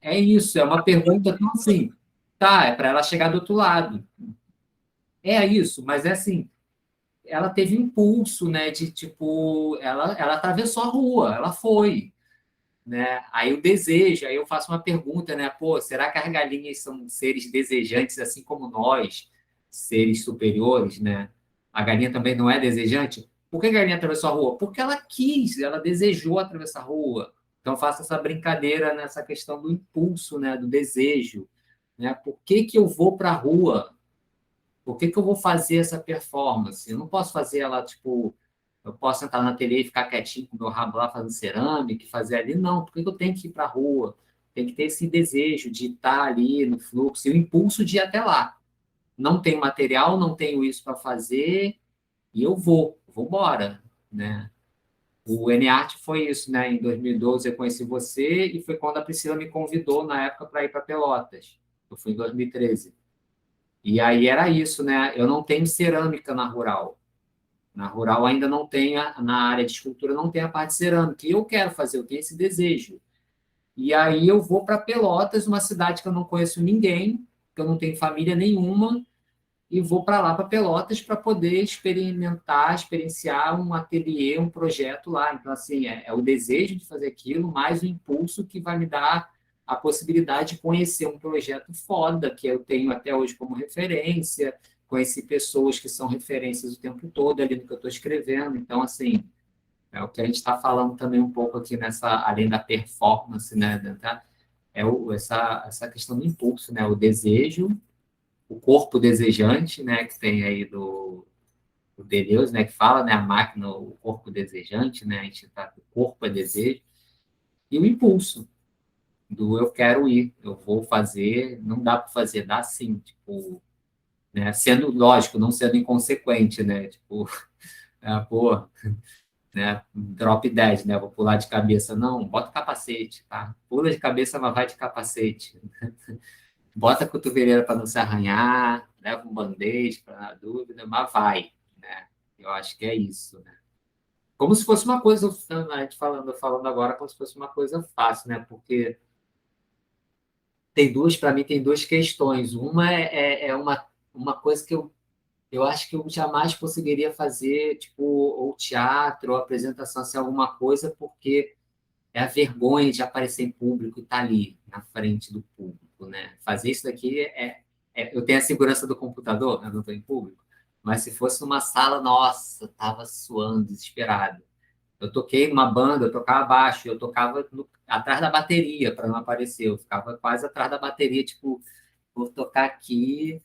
É isso, é uma pergunta tão assim, tá, é para ela chegar do outro lado. É isso, mas é assim, ela teve impulso, né, de tipo, ela atravessou a rua, ela foi, né? Aí o desejo, aí eu faço uma pergunta, né, pô, será que as galinhas são seres desejantes assim como nós, seres superiores, né? A galinha também não é desejante? Por que a galinha atravessou a rua? Porque ela quis, ela desejou atravessar a rua. Então, faço essa brincadeira nessa questão do impulso, né, do desejo. Né? Por que eu vou para a rua? Por que eu vou fazer essa performance? Eu não posso fazer ela, tipo, Eu posso sentar na ateliê e ficar quietinho com o meu rabo lá fazendo cerâmica, e fazer ali. Não, por que eu tenho que ir para a rua? Tem que ter esse desejo de estar ali no fluxo e o impulso de ir até lá. Não tenho material, não tenho isso para fazer, e eu vou embora, né? O NART foi isso, né? Em 2012 eu conheci você e foi quando a Priscila me convidou na época para ir para Pelotas. Eu fui em 2013. E aí era isso, né? Eu não tenho cerâmica na rural. Na rural ainda não tem, na área de escultura não tem a parte cerâmica. E eu quero fazer, eu tenho esse desejo. E aí eu vou para Pelotas, uma cidade que eu não conheço ninguém, que eu não tenho família nenhuma, e vou para lá, para Pelotas, para poder experimentar, experienciar um ateliê, um projeto lá. Então, assim, é o desejo de fazer aquilo, mais o impulso que vai me dar a possibilidade de conhecer um projeto foda, que eu tenho até hoje como referência, conheci pessoas que são referências o tempo todo ali no que eu estou escrevendo. Então, assim, é o que a gente está falando também um pouco aqui nessa, além da performance, né, essa questão do impulso, né, o desejo, o corpo desejante, né, que tem aí do Deleuze, né, que fala, né, a máquina, o corpo desejante, né, a gente tá, o corpo é desejo, e o impulso do eu quero ir, eu vou fazer, não dá para fazer, dá sim, tipo, né, sendo lógico, não sendo inconsequente, né, tipo, pô, né, drop 10, né, vou pular de cabeça, não, bota capacete, tá, pula de cabeça, mas vai de capacete, bota a cotoveleira para não se arranhar, leva um band-aid para na dúvida, mas vai, né? Eu acho que é isso, né? Como se fosse uma coisa, a gente falando agora, como se fosse uma coisa fácil, né? Porque para mim, tem duas questões. Uma é uma coisa que eu acho que eu jamais conseguiria fazer, tipo, ou teatro, ou apresentação, assim, alguma coisa, porque é a vergonha de aparecer em público e estar ali, na frente do público, né? Fazer isso daqui eu tenho a segurança do computador, né? Não estou em público, mas se fosse numa sala, nossa, eu estava suando, desesperado. Eu toquei numa banda, eu tocava baixo, eu tocava atrás da bateria para não aparecer, eu ficava quase atrás da bateria, tipo, vou tocar aqui,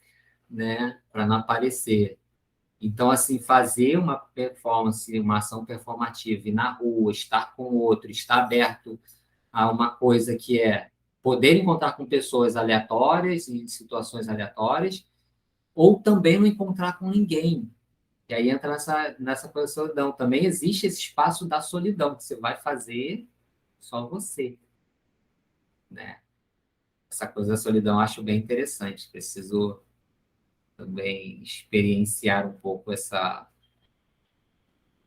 né, para não aparecer. Então, assim, fazer uma performance, uma ação performativa, ir na rua, estar com o outro, estar aberto a uma coisa que é poder encontrar com pessoas aleatórias, em situações aleatórias, ou também não encontrar com ninguém. E aí entra nessa coisa da solidão. Também existe esse espaço da solidão, que você vai fazer só você, né? Essa coisa da solidão eu acho bem interessante. Preciso também experienciar um pouco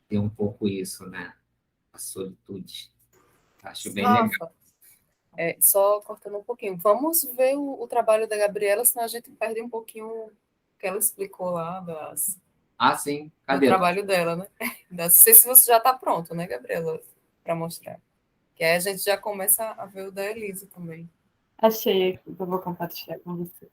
ter um pouco isso, né? A solitude. Acho bem legal. Rafa, só cortando um pouquinho, vamos ver o trabalho da Gabriela, senão a gente perde um pouquinho o que ela explicou lá Ah, sim. do Cadê? trabalho dela, né? Não sei se você já está pronto, né, Gabriela, para mostrar. Que aí a gente já começa a ver o da Elisa também. Achei aqui, eu vou compartilhar com você.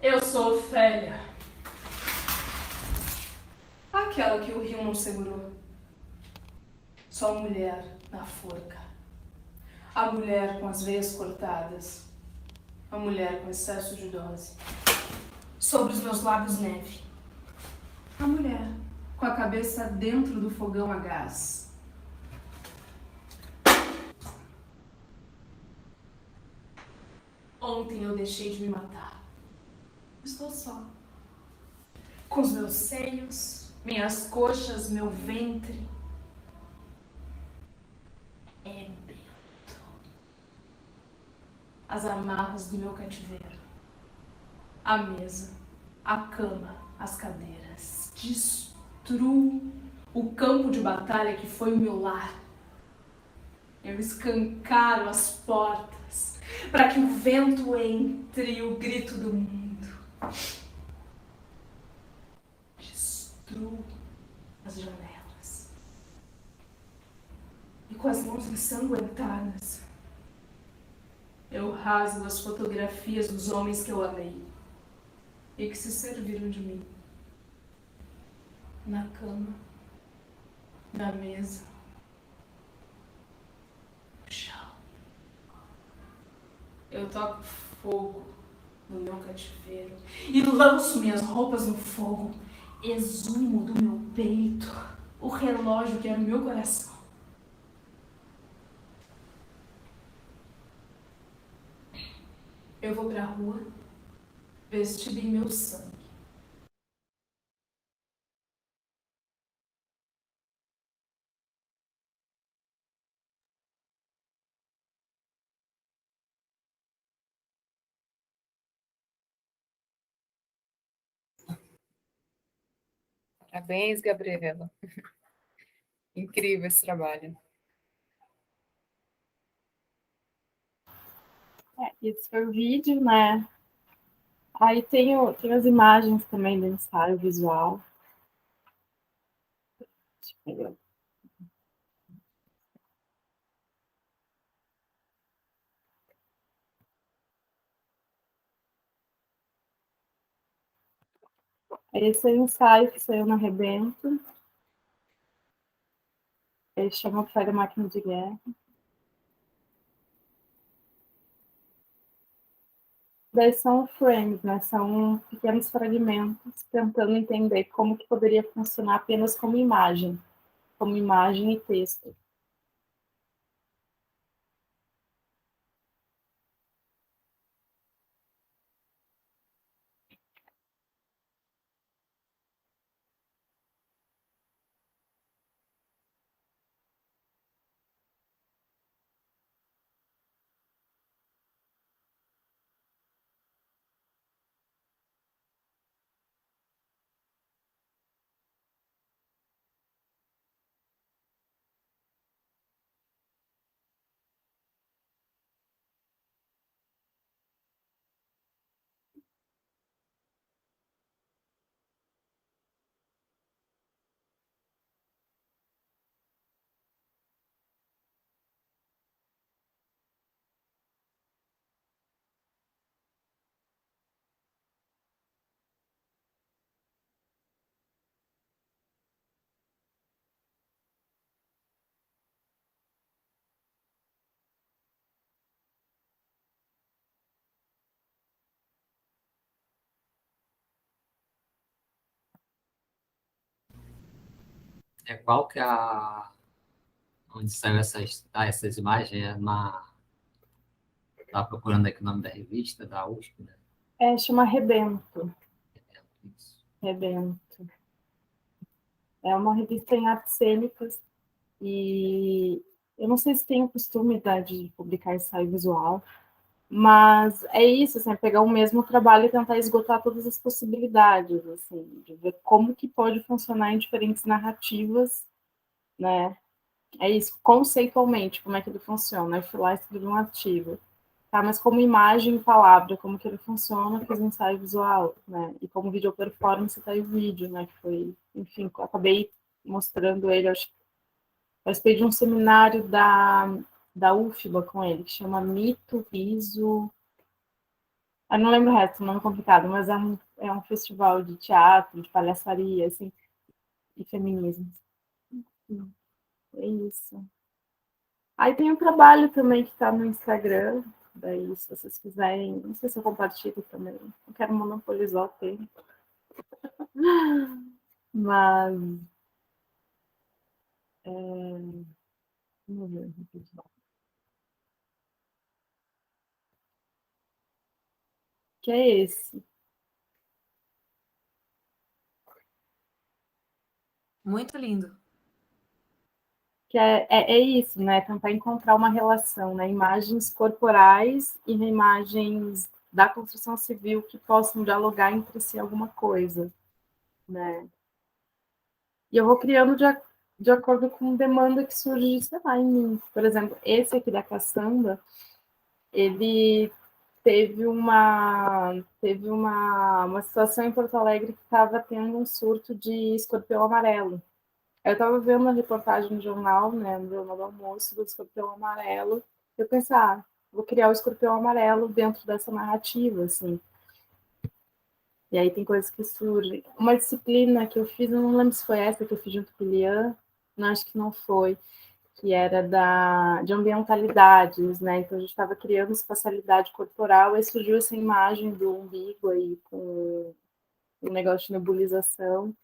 Eu sou Ofélia. Aquela que o rio não segurou. Só a mulher na forca. A mulher com as veias cortadas. A mulher com excesso de dose. Sobre os meus lábios neve. A mulher com a cabeça dentro do fogão a gás. Ontem eu deixei de me matar. Estou só. Com os meus seios, minhas coxas, meu ventre. É bento. As amarras do meu cativeiro. A mesa, a cama, as cadeiras. Destruo o campo de batalha que foi o meu lar. Eu escancaro as portas para que o vento entre e o grito do mundo. Destruo as janelas. e com as mãos ensanguentadas, eu rasgo as fotografias dos homens que eu amei e que se serviram de mim. Na cama, na mesa, no chão. Eu toco fogo no meu cativeiro e lanço minhas roupas no fogo. Exumo do meu peito o relógio que era o meu coração. Eu vou pra rua, vestida em meu sangue. Parabéns, Gabriela. Incrível esse trabalho. Esse foi o vídeo, né? Aí tem as imagens também do ensaio visual. Deixa eu pegar. Esse é o ensaio que saiu na Rebento. Ele chama Fera Máquina de Guerra. Daí são frames, né? São pequenos fragmentos tentando entender como que poderia funcionar apenas como imagem e texto. Qual que é a... Onde saiu essas imagens? Estava procurando aqui o nome da revista, da USP, né? Chama Rebento. Isso. Rebento. É uma revista em artes cênicas e eu não sei se tem o costume, tá, de publicar ensaio visual, mas é isso, assim, é pegar o mesmo trabalho e tentar esgotar todas as possibilidades, assim, de ver como que pode funcionar em diferentes narrativas, né? É isso, conceitualmente, como é que ele funciona. Eu fui lá e escrevi um artigo. Tá, mas como imagem e palavra, como que ele funciona, fiz um ensaio visual, né? E como video performance tá aí o vídeo, né? Que foi, enfim, acabei mostrando ele, acho que participei de um seminário da UFBA com ele, que chama Mito, Riso. Eu não lembro o resto, nome complicado, mas é um festival de teatro, de palhaçaria, assim, e feminismo. É isso. Aí tem um trabalho também que está no Instagram, daí se vocês quiserem, não sei se eu compartilho também, não quero monopolizar o tempo, mas vamos ver, que é esse, Muito lindo. que é isso, né? Tentar encontrar uma relação, né? Imagens corporais e imagens da construção civil que possam dialogar entre si alguma coisa, né? E eu vou criando de acordo com demanda que surge, sei lá, em mim. Por exemplo, esse aqui da caçamba, ele teve uma situação em Porto Alegre que estava tendo um surto de escorpião amarelo. Eu estava vendo uma reportagem no jornal, né, no Jornal do Almoço, do escorpião amarelo. Eu pensei, vou criar o escorpião amarelo dentro dessa narrativa, assim. E aí tem coisas que surgem. Uma disciplina que eu fiz, eu não lembro se foi essa que eu fiz junto com o Lian, não, acho que não foi, que era de ambientalidades, né? Então a gente estava criando espacialidade corporal, aí surgiu essa imagem do umbigo aí com o negócio de nebulização.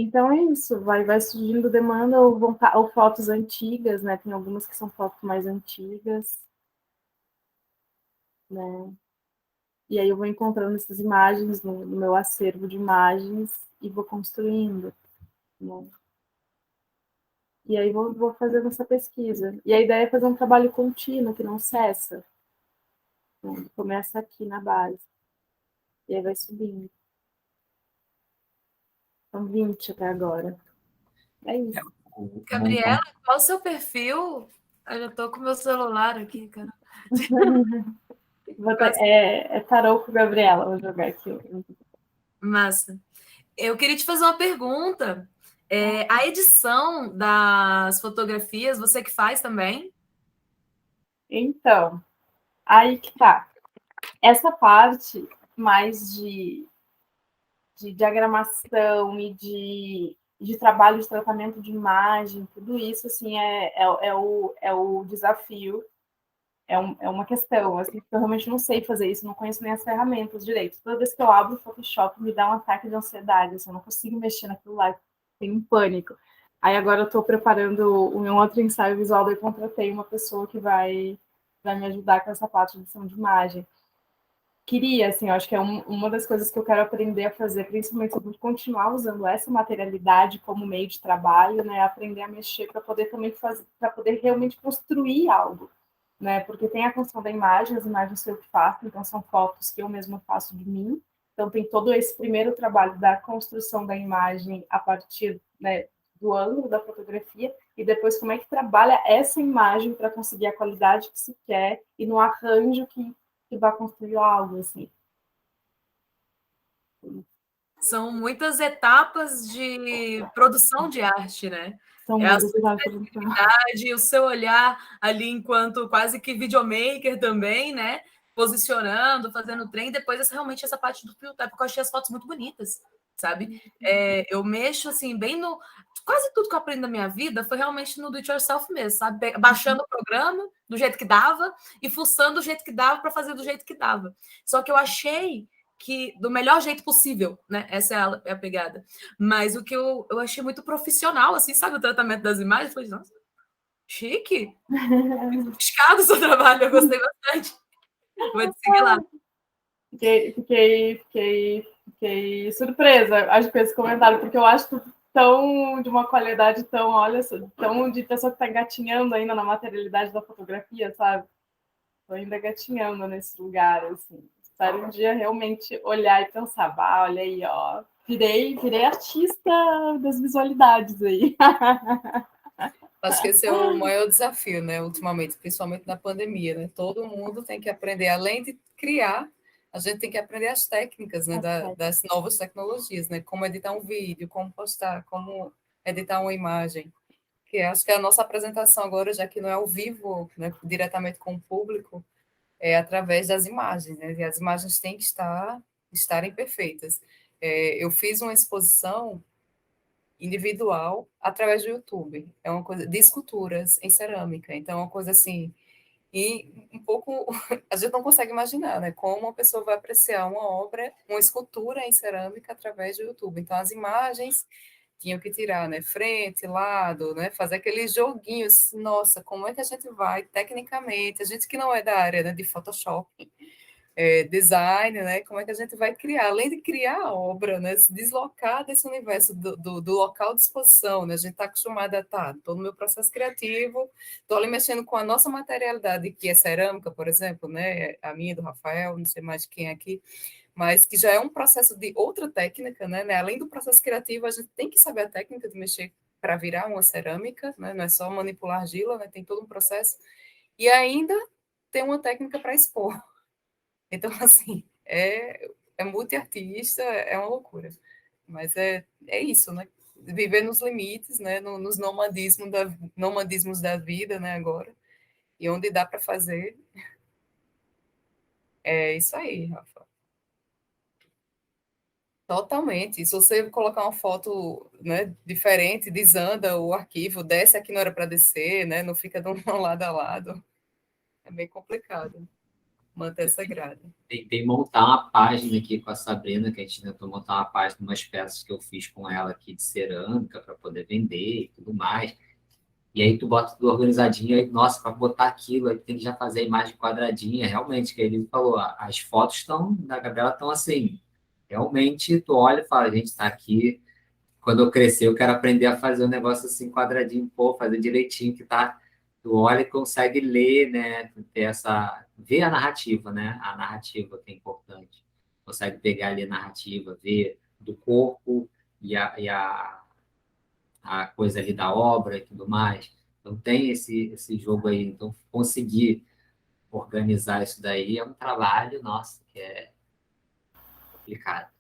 Então é isso, vai surgindo demanda ou fotos antigas, né? Tem algumas que são fotos mais antigas, né? E aí eu vou encontrando essas imagens no meu acervo de imagens e vou construindo, né? E aí vou fazendo essa pesquisa. E a ideia é fazer um trabalho contínuo, que não cessa, né? Começa aqui na base, e aí vai subindo. São 20 até agora. É isso. Gabriela, qual o seu perfil? Eu já tô com meu celular aqui, cara. É tarô com Gabriela, vou jogar aqui. Massa. Eu queria te fazer uma pergunta. A edição das fotografias, você que faz também? Então, aí que tá. Essa parte mais de diagramação e de trabalho de tratamento de imagem, tudo isso assim, é o desafio, é uma questão, assim, porque eu realmente não sei fazer isso, não conheço nem as ferramentas direito. Toda vez que eu abro o Photoshop, me dá um ataque de ansiedade, assim, eu não consigo mexer naquilo lá, tenho um pânico. Aí agora eu estou preparando o meu outro ensaio visual, daí eu contratei uma pessoa que vai me ajudar com essa parte de edição de imagem. Queria, assim, eu acho que é uma das coisas que eu quero aprender a fazer, principalmente se eu continuar usando essa materialidade como meio de trabalho, né, aprender a mexer para poder também fazer, para poder realmente construir algo, né, porque tem a construção da imagem, as imagens eu que faço, então são fotos que eu mesma faço de mim, então tem todo esse primeiro trabalho da construção da imagem a partir, né, do ângulo da fotografia, e depois como é que trabalha essa imagem para conseguir a qualidade que se quer e no arranjo que vai construir algo, assim. São muitas etapas de produção de arte, né? São É a muitas sua etapas. criatividade, o seu olhar ali enquanto quase que videomaker também, né? Posicionando, fazendo trem, depois realmente essa parte do filtro, porque eu achei as fotos muito bonitas, sabe? Eu mexo assim, bem no. Quase tudo que eu aprendi na minha vida foi realmente no do it yourself mesmo, sabe? Baixando o programa do jeito que dava e fuçando do jeito que dava para fazer do jeito que dava. Só que eu achei que do melhor jeito possível, né? Essa é a pegada. Mas o que eu achei muito profissional, assim, sabe? O tratamento das imagens. Falei, nossa, chique. Sofisticado o seu trabalho, eu gostei bastante. Vou te seguir lá. Fiquei surpresa, acho que esse comentário, porque eu acho tão de uma qualidade tão, olha, tão de pessoa que está engatinhando ainda na materialidade da fotografia, sabe? Estou ainda engatinhando nesse lugar, assim. Espero um dia realmente olhar e pensar, olha aí, ó, virei artista das visualidades aí. Acho que esse é o maior desafio, né, ultimamente, principalmente na pandemia, né? Todo mundo tem que aprender, além de criar, a gente tem que aprender as técnicas, né, das novas tecnologias, né? Como editar um vídeo, como postar, como editar uma imagem. Que acho que a nossa apresentação agora, já que não é ao vivo, né, diretamente com o público, é através das imagens, né? E as imagens têm que estarem perfeitas. Eu fiz uma exposição individual através do YouTube. É uma coisa de esculturas em cerâmica. Então, é uma coisa assim, e um pouco a gente não consegue imaginar, né? Como uma pessoa vai apreciar uma obra, uma escultura em cerâmica através do YouTube. Então, as imagens tinham que tirar, né? Frente, lado, né? Fazer aqueles joguinhos. Nossa, como é que a gente vai tecnicamente? A gente que não é da área, né, de Photoshop, design, né? Como é que a gente vai criar? Além de criar a obra, né? Se deslocar desse universo do local de exposição, né? A gente está acostumado a estar todo o meu processo criativo, estou ali mexendo com a nossa materialidade, que é cerâmica, por exemplo, né? A minha, do Rafael, não sei mais de quem é aqui, mas que já é um processo de outra técnica, né? Além do processo criativo, a gente tem que saber a técnica de mexer para virar uma cerâmica, né? Não é só manipular argila, né? Tem todo um processo. E ainda tem uma técnica para expor. Então, assim, é multiartista, é uma loucura. Mas é isso, né? viver nos limites, né, nos nomadismos da vida, né, agora, e onde dá para fazer. É isso aí, Rafa. Totalmente. Se você colocar uma foto, né, diferente, desanda o arquivo, desce aqui não era para descer, né, não fica de um lado a lado. É bem complicado manter essa grade. Tentei montar uma página aqui com a Sabrina, que a gente tentou montar uma página, umas peças que eu fiz com ela aqui de cerâmica para poder vender e tudo mais. E aí tu bota tudo organizadinho, aí, nossa, para botar aquilo, aí tem que já fazer a imagem quadradinha, realmente, que ele falou, as fotos estão da Gabriela estão assim, realmente tu olha e fala, gente, tá aqui, quando eu crescer eu quero aprender a fazer um negócio assim quadradinho, pô, fazer direitinho, que tá, tu olha e consegue ler, né, ter ver a narrativa, né, a narrativa que é importante, consegue pegar ali a narrativa, ver do corpo e a coisa ali da obra e tudo mais. Então tem esse jogo aí. Então conseguir organizar isso daí é um trabalho, nossa, que é complicado.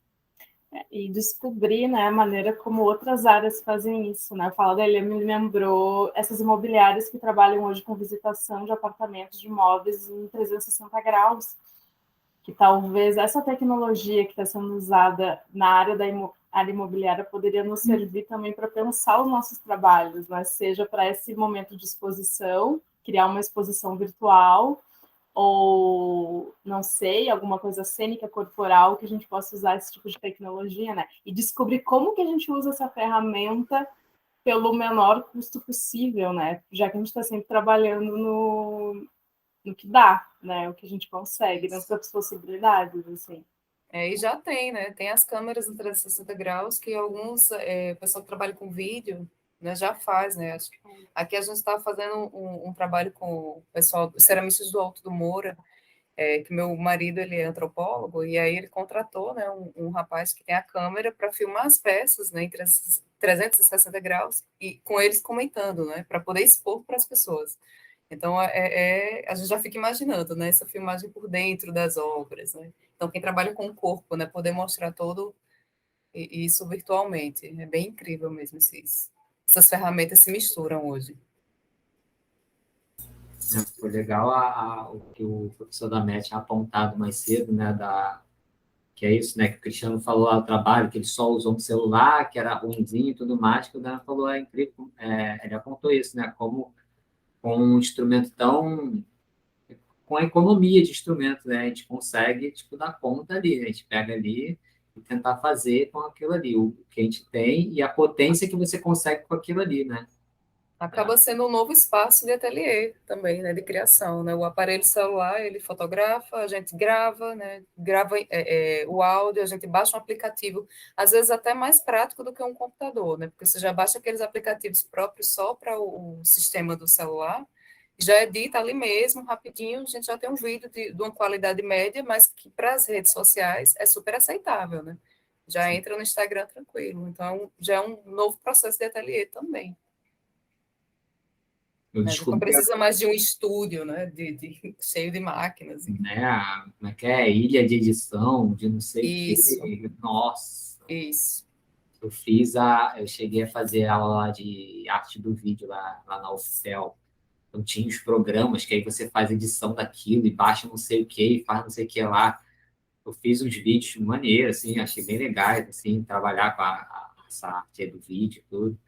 E descobrir, né, a maneira como outras áreas fazem isso, né? A fala dele me lembrou essas imobiliárias que trabalham hoje com visitação de apartamentos, de imóveis em 360 graus, que talvez essa tecnologia que está sendo usada na área da área imobiliária poderia nos servir também para pensar os nossos trabalhos, né? Seja para esse momento de exposição, criar uma exposição virtual, ou, não sei, alguma coisa cênica, corporal, que a gente possa usar esse tipo de tecnologia, né? E descobrir como que a gente usa essa ferramenta pelo menor custo possível, né? Já que a gente está sempre trabalhando no que dá, né? O que a gente consegue, dentro das possibilidades, assim. E já tem, né? Tem as câmeras em 360 graus que alguns, o pessoal que trabalha com vídeo, né, já faz, né? Aqui a gente está fazendo um trabalho com o pessoal, os ceramistas do Alto do Moura, que meu marido ele é antropólogo, e aí ele contratou, né, um rapaz que tem a câmera para filmar as peças, né, em 360 graus, e com eles comentando, né, para poder expor para as pessoas. Então, a gente já fica imaginando, né, essa filmagem por dentro das obras, né? Então, quem trabalha com o corpo, né, poder mostrar todo isso virtualmente, é bem incrível mesmo essas ferramentas se misturam hoje. Foi legal o que o professor da MET tinha apontado mais cedo, né, que é isso, né, que o Cristiano falou lá do trabalho, que ele só usou um celular, que era ruinzinho e tudo mais, que o Dan falou, é incrível, ele apontou isso, né, como com um instrumento com a economia de instrumentos, né, a gente consegue, tipo, dar conta ali, né, a gente pega ali e tentar fazer com aquilo ali, o que a gente tem e a potência que você consegue com aquilo ali, né. Acaba sendo um novo espaço de ateliê também, né, de criação, né? O aparelho celular, ele fotografa, a gente grava, né? Grava o áudio, a gente baixa um aplicativo, às vezes até mais prático do que um computador, né? Porque você já baixa aqueles aplicativos próprios só para o sistema do celular, já edita ali mesmo, rapidinho, a gente já tem um vídeo de uma qualidade média, mas que para as redes sociais é super aceitável, né? Já entra no Instagram tranquilo. Então, já é um novo processo de ateliê também. Eu A gente não descobri, precisa mais de um estúdio, né, cheio de máquinas. né, como é que é, ilha de edição, de não sei o Isso, quê, nossa, isso. eu cheguei a fazer aula lá de arte do vídeo lá na UFCEL. Então tinha os programas que aí você faz edição daquilo e baixa não sei o que e faz não sei o que lá. Eu fiz uns vídeos maneiros, assim, achei bem legais, assim, trabalhar com essa arte aí do vídeo e tudo.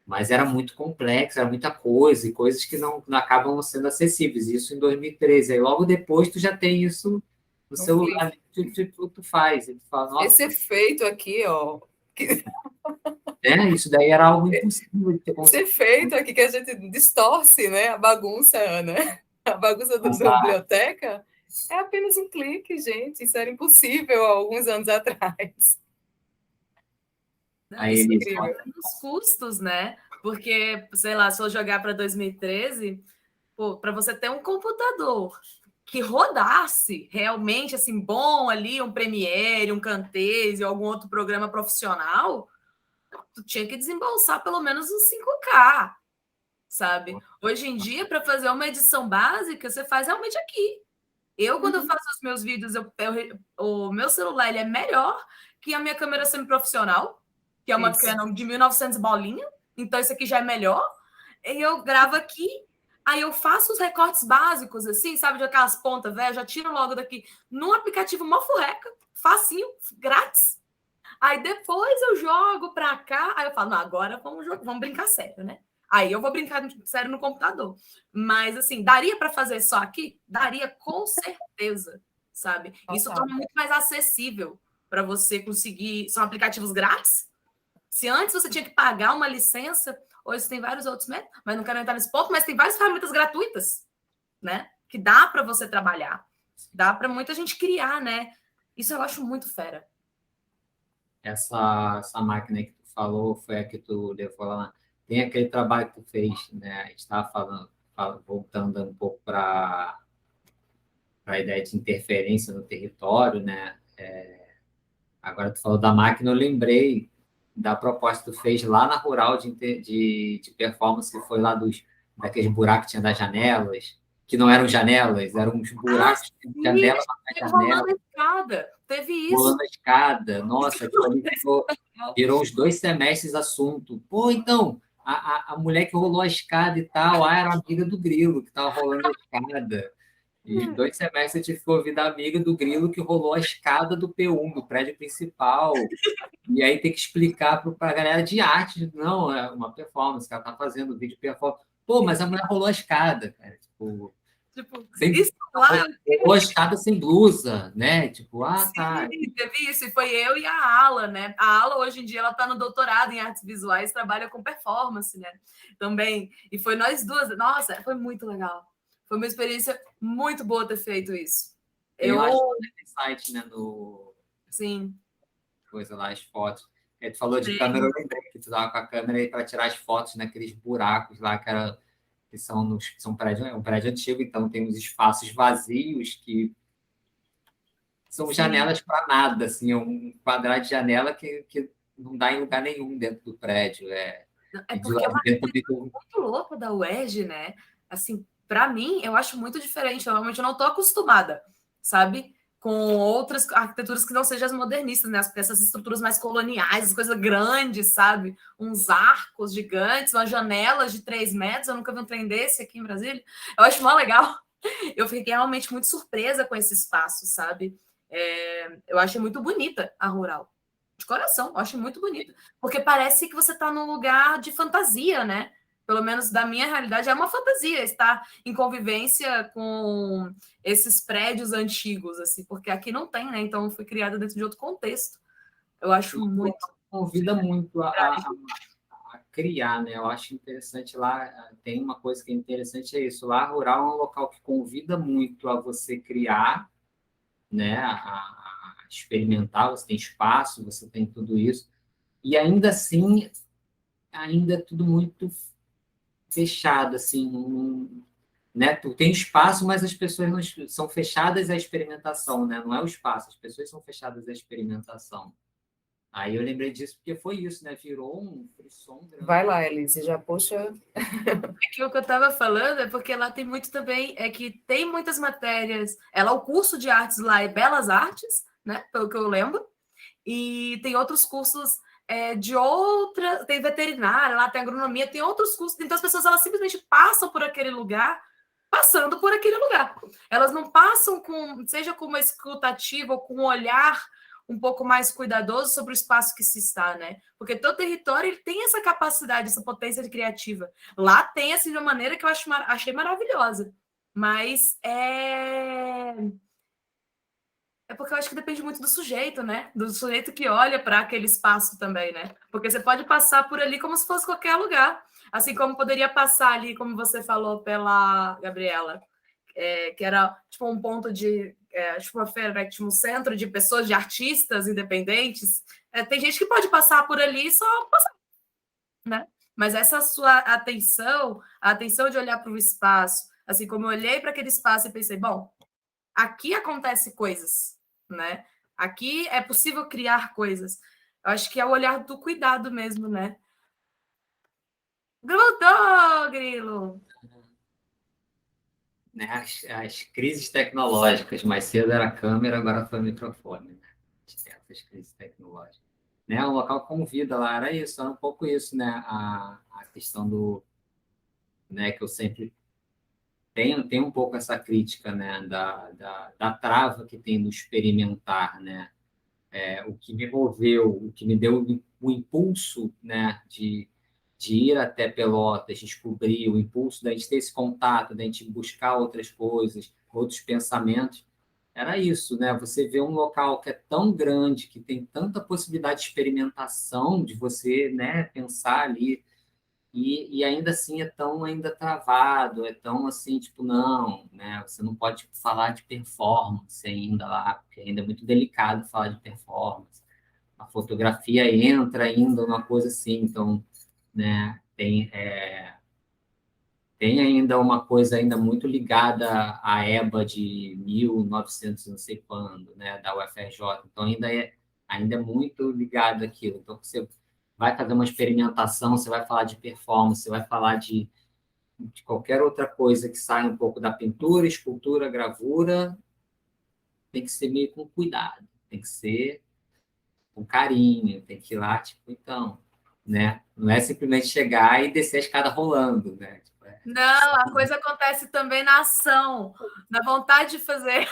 Mas era muito complexo, era muita coisa, e coisas que não acabam sendo acessíveis. Isso em 2013. Aí logo depois tu já tem isso no Um celular, tu faz. E tu fala, nossa, Esse efeito aqui, ó, né? Isso daí era algo impossível de ter esse conseguido efeito aqui que a gente distorce, né, a bagunça, né, a bagunça da usar. biblioteca, é apenas um clique, gente. Isso era impossível há alguns anos atrás. Não, Aí isso eles, Incrível. os custos, né? Porque, sei lá, se eu jogar para 2013, para você ter um computador que rodasse realmente assim bom ali, um Premiere, um Camtasia, algum outro programa profissional, tu tinha que desembolsar pelo menos uns 5K, sabe? Hoje em dia, para fazer uma edição básica, você faz realmente aqui. Quando eu faço os meus vídeos, o meu celular ele é melhor que a minha câmera semi-profissional. que é uma Isso. Canon de 1900 bolinha, então isso aqui já é melhor. E eu gravo aqui, aí eu faço os recortes básicos, assim, sabe, de aquelas pontas, velho, já tiro logo daqui num aplicativo mó furreca, facinho, grátis. Aí depois eu jogo pra cá, aí eu falo, não, agora vamos brincar sério, né? Aí eu vou brincar sério no computador. Mas, assim, daria para fazer só aqui? Daria, com certeza, sabe? Isso Total. torna muito mais acessível para você conseguir. São aplicativos grátis. Se antes você tinha que pagar uma licença, hoje tem vários outros métodos, mas não quero entrar nesse ponto, mas tem várias ferramentas gratuitas, né? Que dá para você trabalhar. Dá para muita gente criar, né? Isso eu acho muito fera. Essa máquina aí que tu falou foi a que tu levou lá. Tem aquele trabalho que tu fez, né? A gente estava voltando um pouco para a ideia de interferência no território, né? Agora tu falou da máquina, eu lembrei da proposta que tu fez lá na Rural de performance, que foi lá daqueles buracos que tinha das janelas, que não eram janelas, eram uns buracos de janela na janela. Rolando a escada. Teve isso. Rolando a escada. Nossa, aquilo ali virou uns 2 semestres assunto. Pô, então, a mulher que rolou a escada e tal, era amiga do Grilo, que estava rolando a escada. E 2 semestres eu tive que ouvir da amiga do Grilo que rolou a escada do P1, do prédio principal. E aí tem que explicar para a galera de arte. Não, é uma performance que ela está fazendo, vídeo performance. Pô, mas a mulher rolou a escada, cara. Tipo, Sem, isso lá, rolou a escada sem blusa, né? Tipo, tá. teve isso, e foi eu e a Ala, né? A Ala, hoje em dia, ela está no doutorado em artes visuais, trabalha com performance, né? Também. E foi nós duas. Nossa, foi muito legal. Foi uma experiência muito boa ter feito isso. Eu acho que tem site, né? Sim. Coisa lá, as fotos. Aí tu falou de câmera, eu lembrei que tu tava com a câmera aí para tirar as fotos naqueles buracos lá que são é um prédio antigo, então tem uns espaços vazios que são janelas para nada, assim, é um quadrado de janela que não dá em lugar nenhum dentro do prédio. É porque é uma coisa muito louca da UERJ, né? Assim, para mim, eu acho muito diferente. Normalmente eu não estou acostumada, sabe? Com outras arquiteturas que não sejam as modernistas, né? Essas estruturas mais coloniais, as coisas grandes, sabe? Uns arcos gigantes, umas janelas de 3 metros. Eu nunca vi um trem desse aqui em Brasília. Eu acho mó legal. Eu fiquei realmente muito surpresa com esse espaço, sabe? Eu achei muito bonita a Rural. De coração, eu acho muito bonita. Porque parece que você está num lugar de fantasia, né? Pelo menos da minha realidade, é uma fantasia estar em convivência com esses prédios antigos, assim, porque aqui não tem, né? Então foi criada dentro de outro contexto. Eu acho muito. Convida muito a criar, né? Eu acho interessante lá, tem uma coisa que é interessante, é isso. Lá, Rural é um local que convida muito a você criar, né? A experimentar, você tem espaço, você tem tudo isso. E ainda assim, ainda é tudo muito fechado, assim, né? Tu tem espaço, mas as pessoas não são fechadas à experimentação, né? Não é o espaço, as pessoas são fechadas à experimentação. Aí eu lembrei disso porque foi isso, né? Virou um frisson. Vai lá, Elise, já puxa. O que eu estava falando é porque lá tem muito também, é que tem muitas matérias. O curso de artes lá é Belas Artes, né? Pelo que eu lembro. E tem outros cursos de outra, tem veterinária, lá tem agronomia, tem outros cursos. Então as pessoas elas simplesmente passam por aquele lugar, passando por aquele lugar. Elas não passam seja com uma escuta ativa ou com um olhar um pouco mais cuidadoso sobre o espaço que se está, né? Porque todo território ele tem essa capacidade, essa potência criativa. Lá tem assim de uma maneira que eu achei maravilhosa. Mas é porque eu acho que depende muito do sujeito, né? Do sujeito que olha para aquele espaço também, né? Porque você pode passar por ali como se fosse qualquer lugar. Assim como poderia passar ali, como você falou pela Gabriela, que era tipo um ponto de tipo uma feira, né? Tipo um centro de pessoas, de artistas independentes. Tem gente que pode passar por ali e só passar, né? Mas essa sua atenção, a atenção de olhar para o espaço, assim como eu olhei para aquele espaço e pensei, bom, aqui acontece coisas, né? Aqui é possível criar coisas. Eu acho que é o olhar do cuidado mesmo, né? Grudou, Grilo! Né? As crises tecnológicas. Mais cedo era a câmera, agora foi o microfone. Né? Essas crises tecnológicas. né? Um local que convida lá, era um pouco isso, né? A questão do, né, que eu sempre tenho um pouco essa crítica, né, da trava que tem no experimentar, né? O que me moveu, o que me deu o impulso, né, de ir até Pelotas, descobrir o impulso da gente ter esse contato, da gente buscar outras coisas, outros pensamentos, era isso, né? Você vê um local que é tão grande, que tem tanta possibilidade de experimentação, de você, né, pensar ali, e ainda assim é tão ainda travado, é tão assim, tipo, não, né? Você não pode falar de performance ainda lá, porque ainda é muito delicado falar de performance. A fotografia entra ainda uma coisa assim, então, né, tem ainda uma coisa ainda muito ligada à EBA de 1900 não sei quando, né, da UFRJ, então ainda é muito ligado àquilo. Então, você vai fazer uma experimentação, você vai falar de performance, você vai falar de qualquer outra coisa que saia um pouco da pintura, escultura, gravura, tem que ser meio com cuidado, tem que ser com carinho, tem que ir lá, tipo, então, né? Não é simplesmente chegar e descer a escada rolando, né? Tipo, Não, a coisa acontece também na ação, na vontade de fazer,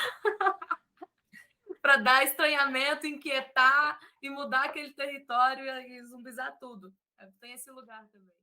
para dar estranhamento, inquietar e mudar aquele território e zumbizar tudo. Tem esse lugar também.